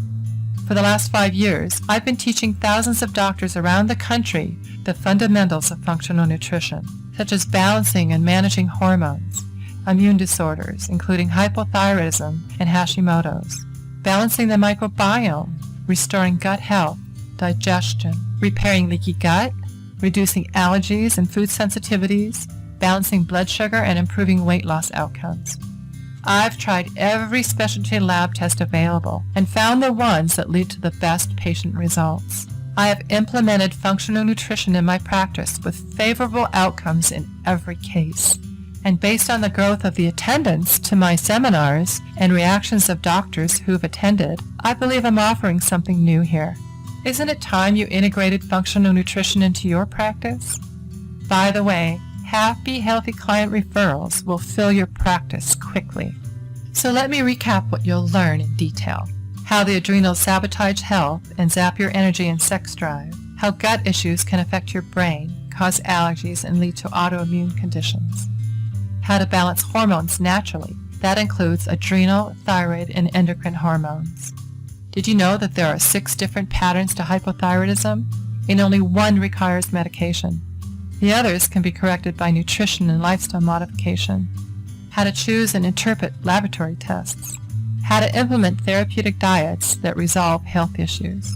For the last 5 years, I've been teaching thousands of doctors around the country the fundamentals of functional nutrition, such as balancing and managing hormones, immune disorders, including hypothyroidism and Hashimoto's, balancing the microbiome, restoring gut health, digestion, repairing leaky gut, reducing allergies and food sensitivities, balancing blood sugar, and improving weight loss outcomes. I've tried every specialty lab test available and found the ones that lead to the best patient results. I have implemented functional nutrition in my practice with favorable outcomes in every case. And based on the growth of the attendance to my seminars and reactions of doctors who've attended, I believe I'm offering something new here. Isn't it time you integrated functional nutrition into your practice? By the way, happy, healthy client referrals will fill your practice quickly. So let me recap what you'll learn in detail. How the adrenals sabotage health and zap your energy and sex drive. How gut issues can affect your brain, cause allergies, and lead to autoimmune conditions. How to balance hormones naturally. That includes adrenal, thyroid, and endocrine hormones. Did you know that there are 6 different patterns to hypothyroidism, and only one requires medication? The others can be corrected by nutrition and lifestyle modification. How to choose and interpret laboratory tests. How to implement therapeutic diets that resolve health issues.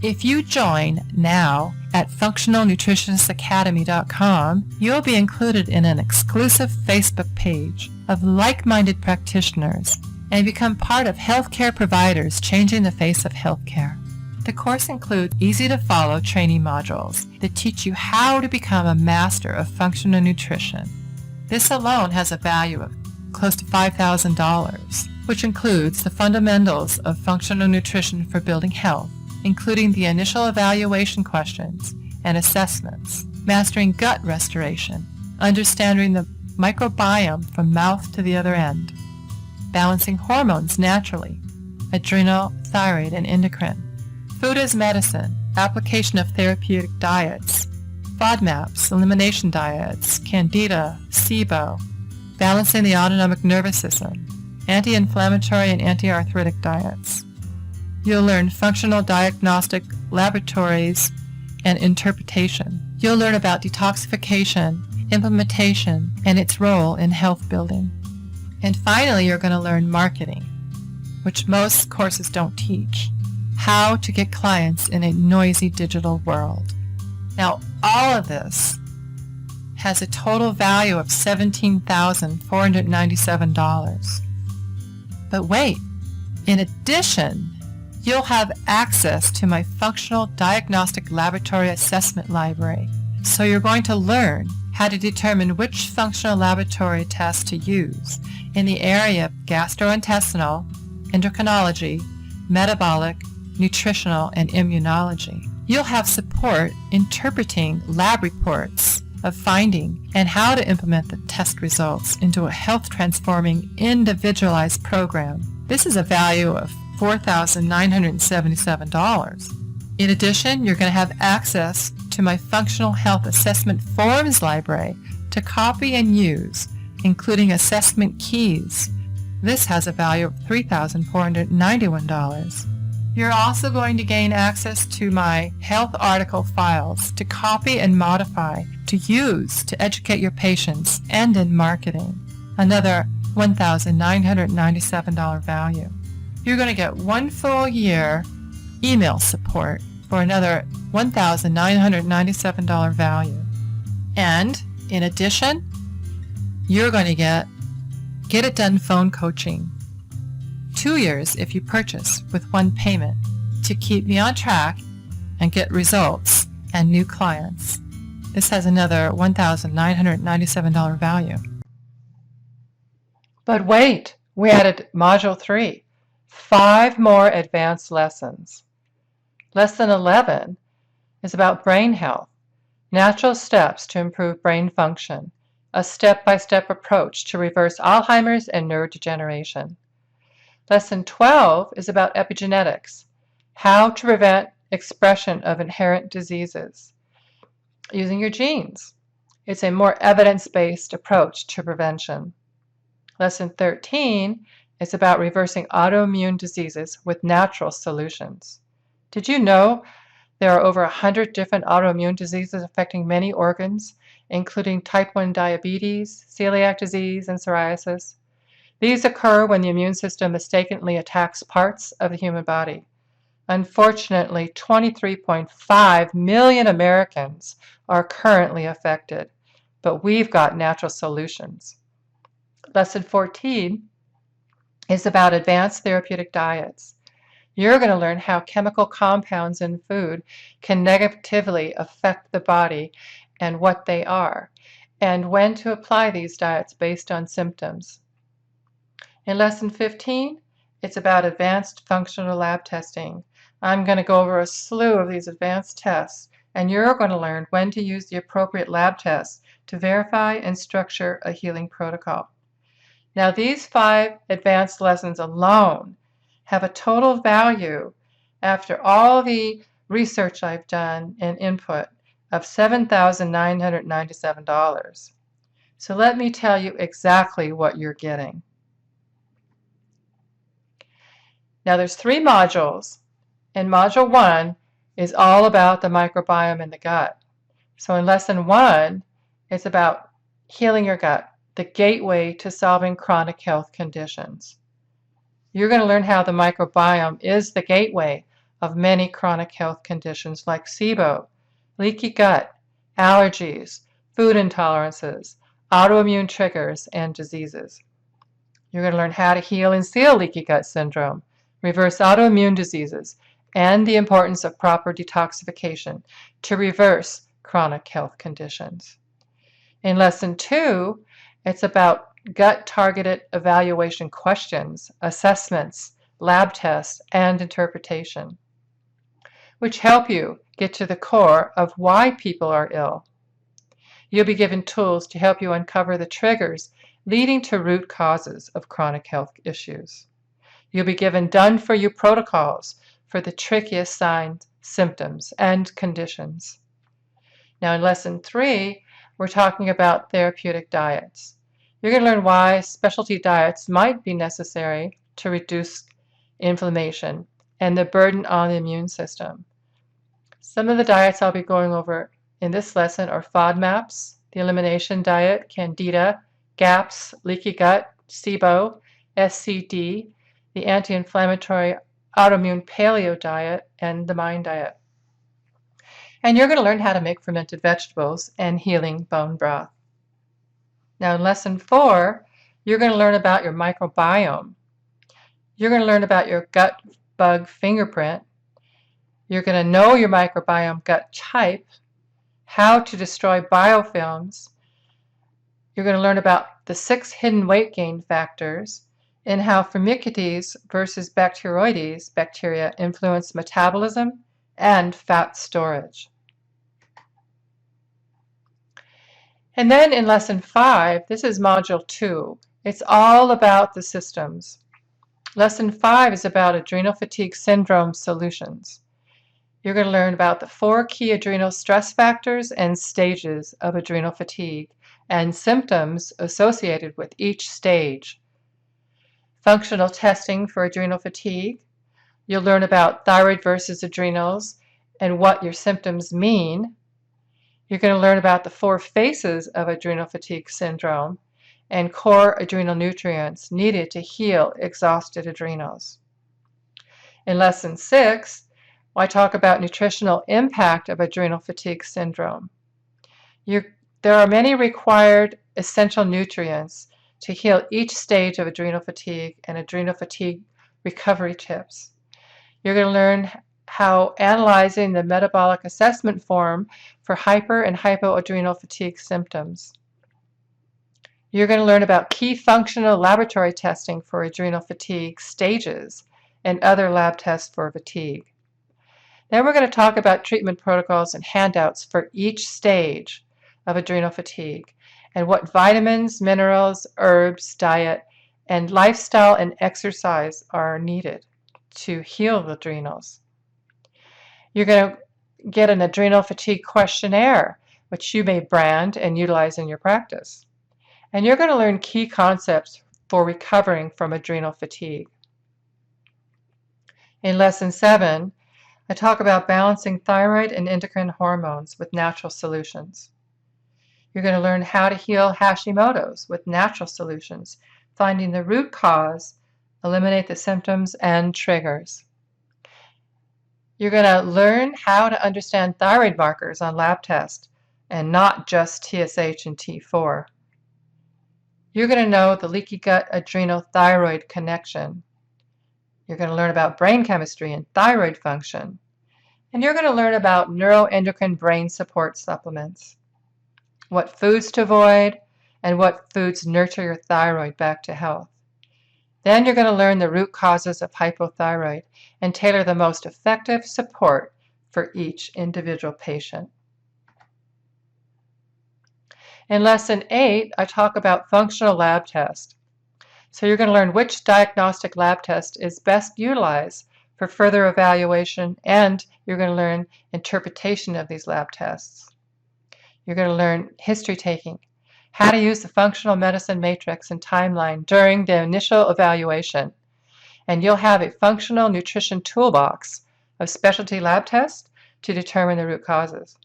If you join now at functionalnutritionistacademy.com, you'll be included in an exclusive Facebook page of like-minded practitioners and become part of healthcare providers changing the face of healthcare. The course includes easy-to-follow training modules that teach you how to become a master of functional nutrition. This alone has a value of close to $5,000, which includes the fundamentals of functional nutrition for building health, including the initial evaluation questions and assessments, mastering gut restoration, understanding the microbiome from mouth to the other end, balancing hormones naturally, adrenal, thyroid, and endocrine, food as medicine, application of therapeutic diets, FODMAPs, elimination diets, Candida, SIBO, balancing the autonomic nervous system, anti-inflammatory and anti-arthritic diets. You'll learn functional diagnostic laboratories and interpretation. You'll learn about detoxification, implementation, and its role in health building. And finally, you're going to learn marketing, which most courses don't teach. How to get clients in a noisy digital world. Now, all of this has a total value of $17,497. But wait, in addition, you'll have access to my functional diagnostic laboratory assessment library. So you're going to learn how to determine which functional laboratory test to use in the area of gastrointestinal, endocrinology, metabolic, nutritional, and immunology. You'll have support interpreting lab reports of finding and how to implement the test results into a health-transforming, individualized program. This is a value of $4,977. In addition, you're going to have access to my Functional Health Assessment Forms library to copy and use, including assessment keys. This has a value of $3,491. You're also going to gain access to my health article files to copy and modify, to use to educate your patients and in marketing. Another $1,997 value. You're going to get 1 full year email support for another $1,997 value. And in addition, you're going to get it done phone coaching. 2 years if you purchase with 1 payment to keep me on track and get results and new clients. This has another $1,997 value. But wait, we added Module 3, 5 more advanced lessons. Lesson 11 is about brain health, natural steps to improve brain function, a step-by-step approach to reverse Alzheimer's and neurodegeneration. Lesson 12 is about epigenetics, how to prevent expression of inherent diseases using your genes. It's a more evidence-based approach to prevention. Lesson 13 is about reversing autoimmune diseases with natural solutions. Did you know there are over 100 different autoimmune diseases affecting many organs, including type 1 diabetes, celiac disease, and psoriasis? These occur when the immune system mistakenly attacks parts of the human body. Unfortunately, 23.5 million Americans are currently affected, but we've got natural solutions. Lesson 14 is about advanced therapeutic diets. You're going to learn how chemical compounds in food can negatively affect the body and what they are, and when to apply these diets based on symptoms. In Lesson 15, it's about advanced functional lab testing. I'm going to go over a slew of these advanced tests, and you're going to learn when to use the appropriate lab tests to verify and structure a healing protocol. Now, these 5 advanced lessons alone have a total value, after all the research I've done and input, of $7,997. So let me tell you exactly what you're getting. Now, there's 3 modules, and Module 1 is all about the microbiome in the gut. So in Lesson 1, it's about healing your gut, the gateway to solving chronic health conditions. You're going to learn how the microbiome is the gateway of many chronic health conditions like SIBO, leaky gut, allergies, food intolerances, autoimmune triggers, and diseases. You're going to learn how to heal and seal leaky gut syndrome, reverse autoimmune diseases, and the importance of proper detoxification to reverse chronic health conditions. In Lesson 2, it's about gut-targeted evaluation questions, assessments, lab tests, and interpretation, which help you get to the core of why people are ill. You'll be given tools to help you uncover the triggers leading to root causes of chronic health issues. You'll be given done-for-you protocols for the trickiest signs, symptoms, and conditions. Now in Lesson 3, we're talking about therapeutic diets. You're going to learn why specialty diets might be necessary to reduce inflammation and the burden on the immune system. Some of the diets I'll be going over in this lesson are FODMAPs, the elimination diet, Candida, GAPS, leaky gut, SIBO, SCD, the anti-inflammatory autoimmune paleo diet, and the MIND diet. And you're going to learn how to make fermented vegetables and healing bone broth. Now in Lesson 4, you're going to learn about your microbiome. You're going to learn about your gut bug fingerprint. You're going to know your microbiome gut type, how to destroy biofilms. You're going to learn about the 6 hidden weight gain factors and how Firmicutes versus Bacteroides bacteria influence metabolism and fat storage. And then in Lesson 5, this is Module 2. It's all about the systems. Lesson 5 is about adrenal fatigue syndrome solutions. You're going to learn about the 4 key adrenal stress factors and stages of adrenal fatigue and symptoms associated with each stage. Functional testing for adrenal fatigue. You'll learn about thyroid versus adrenals and what your symptoms mean. You're going to learn about the 4 phases of adrenal fatigue syndrome and core adrenal nutrients needed to heal exhausted adrenals. In Lesson 6, I talk about nutritional impact of adrenal fatigue syndrome. There are many required essential nutrients to heal each stage of adrenal fatigue and adrenal fatigue recovery tips. You're going to learn how analyzing the metabolic assessment form for hyper and hypoadrenal fatigue symptoms. You're going to learn about key functional laboratory testing for adrenal fatigue stages and other lab tests for fatigue. Then we're going to talk about treatment protocols and handouts for each stage of adrenal fatigue and what vitamins, minerals, herbs, diet, and lifestyle and exercise are needed to heal the adrenals. You're going to get an adrenal fatigue questionnaire, which you may brand and utilize in your practice. And you're going to learn key concepts for recovering from adrenal fatigue. In Lesson 7, I talk about balancing thyroid and endocrine hormones with natural solutions. You're going to learn how to heal Hashimoto's with natural solutions, finding the root cause, eliminate the symptoms and triggers. You're going to learn how to understand thyroid markers on lab tests and not just TSH and T4. You're going to know the leaky gut adrenal thyroid connection. You're going to learn about brain chemistry and thyroid function. And you're going to learn about neuroendocrine brain support supplements, what foods to avoid, and what foods nurture your thyroid back to health. Then you're going to learn the root causes of hypothyroid and tailor the most effective support for each individual patient. In Lesson 8, I talk about functional lab tests. So you're going to learn which diagnostic lab test is best utilized for further evaluation, and you're going to learn interpretation of these lab tests. You're going to learn history taking, how to use the functional medicine matrix and timeline during the initial evaluation. And you'll have a functional nutrition toolbox of specialty lab tests to determine the root causes.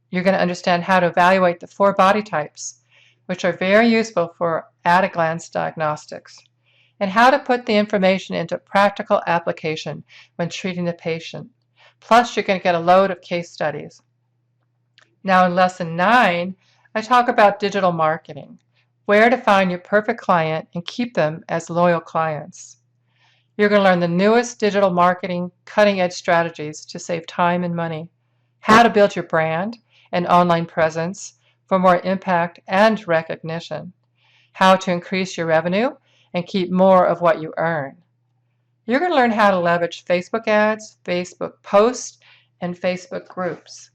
You're going to understand how to evaluate the 4 body types, which are very useful for at-a-glance diagnostics, and how to put the information into practical application when treating the patient. Plus, you're going to get a load of case studies. Now in Lesson 9, I talk about digital marketing, where to find your perfect client and keep them as loyal clients. You're going to learn the newest digital marketing cutting-edge strategies to save time and money, how to build your brand and online presence for more impact and recognition, how to increase your revenue and keep more of what you earn. You're going to learn how to leverage Facebook ads, Facebook posts, and Facebook groups,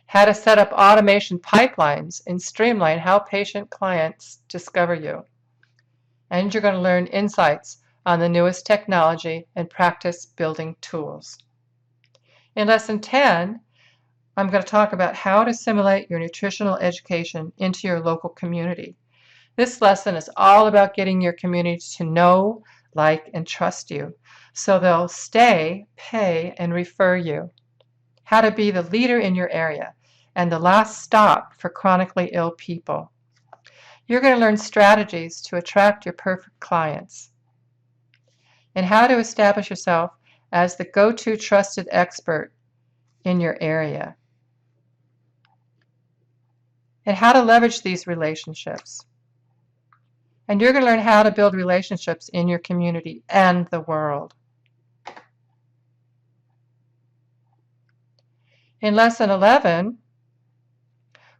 how to set up automation pipelines and streamline how patient clients discover you. And you're going to learn insights on the newest technology and practice building tools. In Lesson 10, I'm going to talk about how to assimilate your nutritional education into your local community. This lesson is all about getting your community to know, like, and trust you, so they'll stay, pay, and refer you. How to be the leader in your area and the last stop for chronically ill people. You're going to learn strategies to attract your perfect clients, and how to establish yourself as the go-to trusted expert in your area, and how to leverage these relationships. And you're going to learn how to build relationships in your community and the world. In Lesson 11,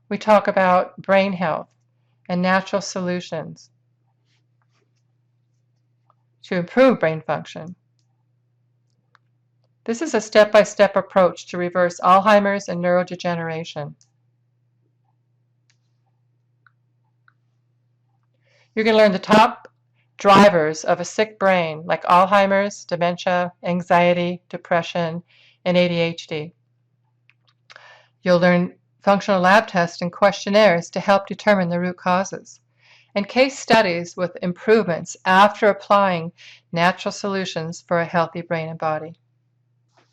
we talk about brain health and natural solutions to improve brain function. This is a step-by-step approach to reverse Alzheimer's and neurodegeneration. You're going to learn the top drivers of a sick brain, like Alzheimer's, dementia, anxiety, depression, and ADHD. You'll learn functional lab tests and questionnaires to help determine the root causes, and case studies with improvements after applying natural solutions for a healthy brain and body.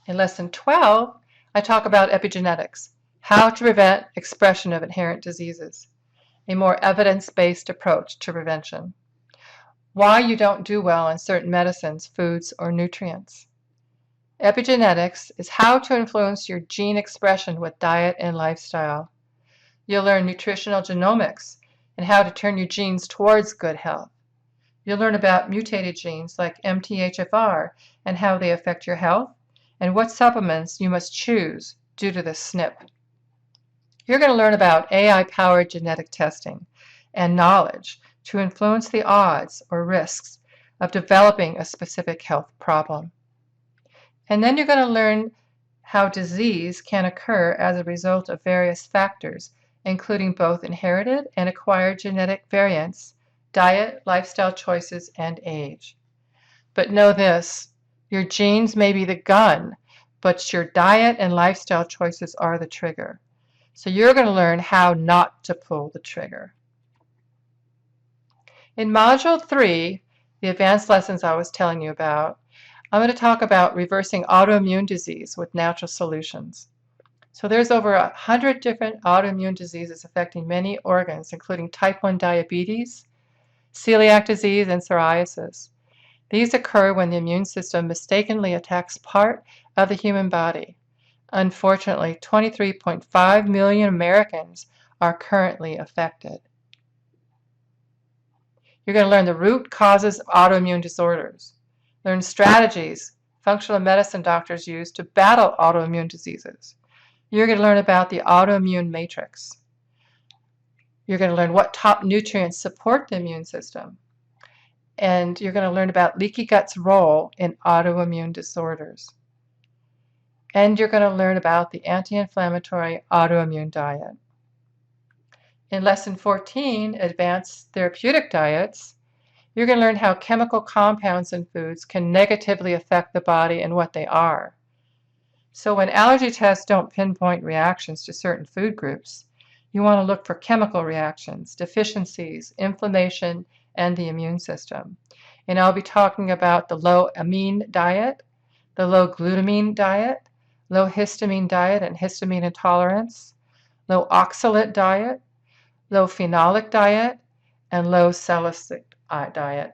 In Lesson 12, I talk about epigenetics, how to prevent expression of inherent diseases, a more evidence-based approach to prevention, why you don't do well on certain medicines, foods, or nutrients. Epigenetics is how to influence your gene expression with diet and lifestyle. You'll learn nutritional genomics and how to turn your genes towards good health. You'll learn about mutated genes like MTHFR and how they affect your health, and what supplements you must choose due to the SNP. You're going to learn about AI-powered genetic testing and knowledge to influence the odds or risks of developing a specific health problem. And then you're going to learn how disease can occur as a result of various factors, including both inherited and acquired genetic variants, diet, lifestyle choices, and age. But know this, your genes may be the gun, but your diet and lifestyle choices are the trigger. So you're going to learn how not to pull the trigger. In Module 3, the advanced lessons I was telling you about, I'm going to talk about reversing autoimmune disease with natural solutions. So there's over 100 different autoimmune diseases affecting many organs, including type 1 diabetes, celiac disease, and psoriasis. These occur when the immune system mistakenly attacks part of the human body. Unfortunately, 23.5 million Americans are currently affected. You're going to learn the root causes of autoimmune disorders. Learn strategies functional medicine doctors use to battle autoimmune diseases. You're going to learn about the autoimmune matrix. You're going to learn what top nutrients support the immune system. And you're going to learn about leaky gut's role in autoimmune disorders. And you're going to learn about the anti-inflammatory autoimmune diet. In Lesson 14, Advanced Therapeutic Diets, you're going to learn how chemical compounds in foods can negatively affect the body and what they are. So when allergy tests don't pinpoint reactions to certain food groups, you want to look for chemical reactions, deficiencies, inflammation, and the immune system. And I'll be talking about the low amine diet, the low glutamine diet, low histamine diet and histamine intolerance, low oxalate diet, low phenolic diet, and low salicylic diet.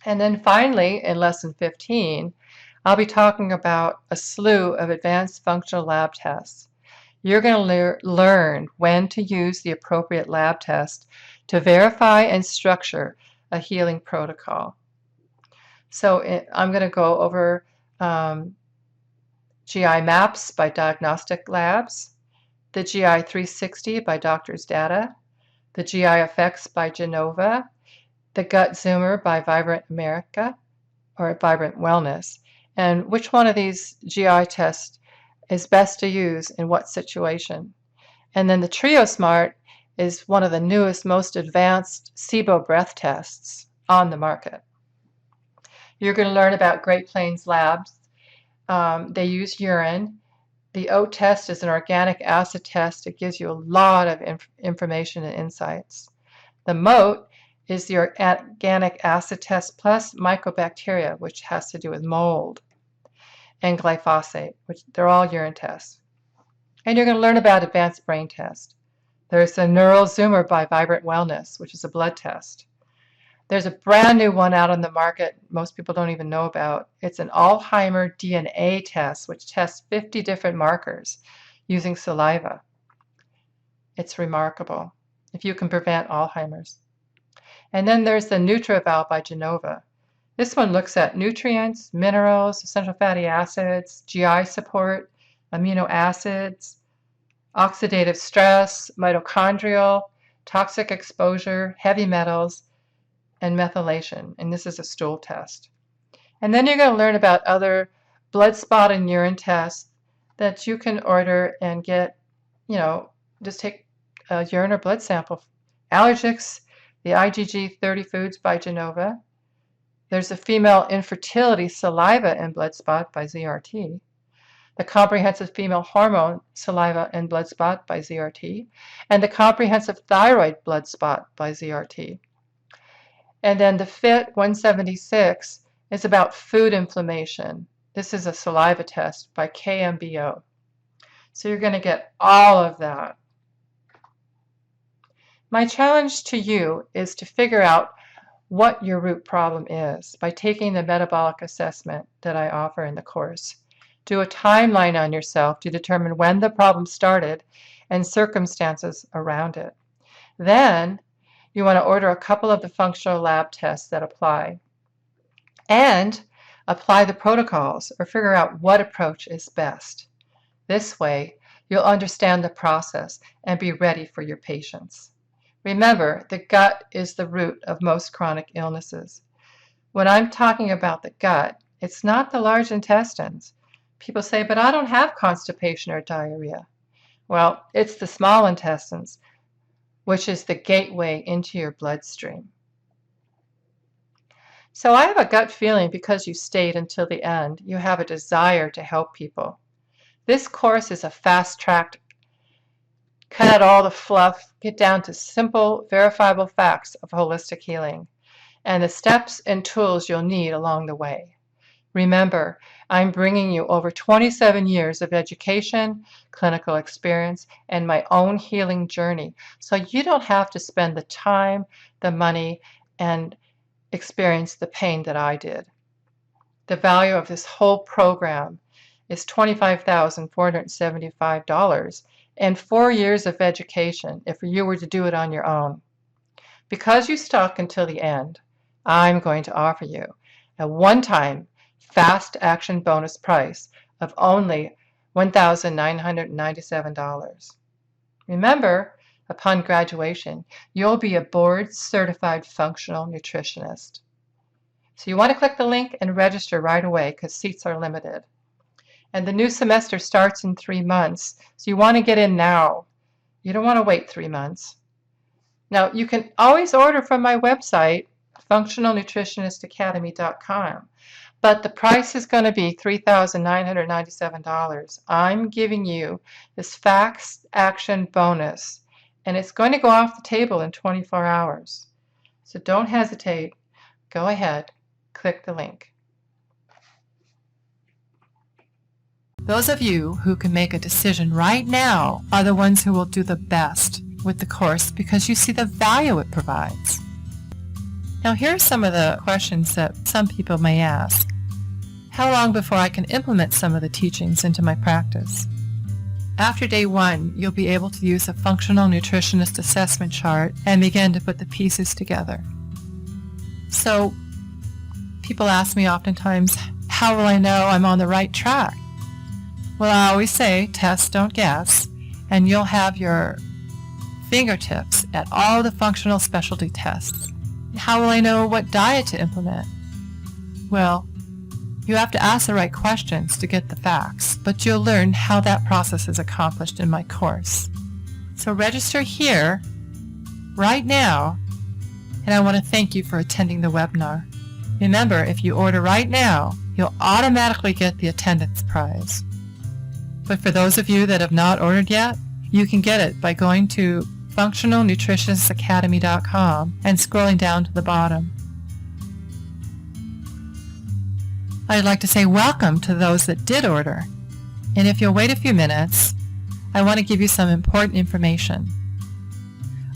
And then finally, in Lesson 15, I'll be talking about a slew of advanced functional lab tests. You're going to learn when to use the appropriate lab test to verify and structure a healing protocol. So I'm going to go over GI Maps by Diagnostic Labs, the GI 360 by Doctors Data, the GI Effects by Genova, the Gut Zoomer by Vibrant America, or Vibrant Wellness, and which one of these GI tests is best to use in what situation. And then the Trio Smart is one of the newest, most advanced SIBO breath tests on the market. You're going to learn about Great Plains Labs. They use urine. The O test is an organic acid test. It gives you a lot of information and insights. The MOAT is the organic acid test plus mycobacteria, which has to do with mold, and glyphosate, which they're all urine tests. And you're going to learn about advanced brain test. There's the Neural Zoomer by Vibrant Wellness, which is a blood test. There's a brand new one out on the market most people don't even know about. It's an Alzheimer's DNA test, which tests 50 different markers using saliva. It's remarkable if you can prevent Alzheimer's. And then there's the NutriVal by Genova. This one looks at nutrients, minerals, essential fatty acids, GI support, amino acids, oxidative stress, mitochondrial, toxic exposure, heavy metals, and methylation, and this is a stool test. And then you're going to learn about other blood spot and urine tests that you can order and get, just take a urine or blood sample. Allergics, the IgG 30 Foods by Genova. There's the Female Infertility Saliva and Blood Spot by ZRT. The Comprehensive Female Hormone Saliva and Blood Spot by ZRT. And the Comprehensive Thyroid Blood Spot by ZRT. And then the FIT 176 is about food inflammation. This is a saliva test by KMBO. So you're going to get all of that. My challenge to you is to figure out what your root problem is by taking the metabolic assessment that I offer in the course. Do a timeline on yourself to determine when the problem started and circumstances around it. Then you want to order a couple of the functional lab tests that apply and apply the protocols or figure out what approach is best. This way, you'll understand the process and be ready for your patients. Remember, the gut is the root of most chronic illnesses. When I'm talking about the gut, it's not the large intestines. People say, but I don't have constipation or diarrhea. Well, it's the small intestines, which is the gateway into your bloodstream. So I have a gut feeling because you stayed until the end, you have a desire to help people. This course is a fast-tracked, cut out all the fluff, get down to simple, verifiable facts of holistic healing, and the steps and tools you'll need along the way. Remember, I'm bringing you over 27 years of education, clinical experience, and my own healing journey, so you don't have to spend the time, the money, and experience the pain that I did. The value of this whole program is $25,475 and 4 years of education if you were to do it on your own. Because you stuck until the end, I'm going to offer you a one-time fast action bonus price of only $1,997. Remember, upon graduation, you'll be a board-certified functional nutritionist. So you want to click the link and register right away because seats are limited. And the new semester starts in 3 months, so you want to get in now. You don't want to wait 3 months. Now, you can always order from my website, functionalnutritionistacademy.com, but the price is going to be $3,997. I'm giving you this fast action bonus, and it's going to go off the table in 24 hours. So don't hesitate. Go ahead, click the link. Those of you who can make a decision right now are the ones who will do the best with the course because you see the value it provides. Now here are some of the questions that some people may ask. How long before I can implement some of the teachings into my practice? After day 1, you'll be able to use a functional nutritionist assessment chart and begin to put the pieces together. So people ask me oftentimes, how will I know I'm on the right track? Well, I always say, test, don't guess, and you'll have your fingertips at all the functional specialty tests. How will I know what diet to implement? Well, you have to ask the right questions to get the facts, but you'll learn how that process is accomplished in my course. So register here, right now, and I want to thank you for attending the webinar. Remember, if you order right now, you'll automatically get the attendance prize. But for those of you that have not ordered yet, you can get it by going to functionalnutritionistacademy.com and scrolling down to the bottom. I'd like to say welcome to those that did order. And if you'll wait a few minutes, I want to give you some important information.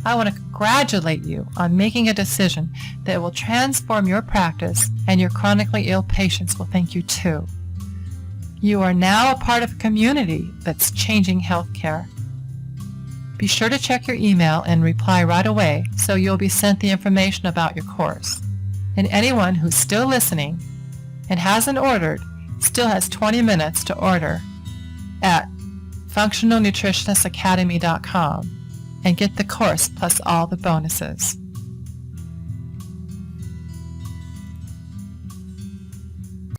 I want to congratulate you on making a decision that will transform your practice, and your chronically ill patients will thank you too. You are now a part of a community that's changing healthcare. Be sure to check your email and reply right away so you'll be sent the information about your course. And anyone who's still listening and hasn't ordered still has 20 minutes to order at functionalnutritionistacademy.com and get the course plus all the bonuses.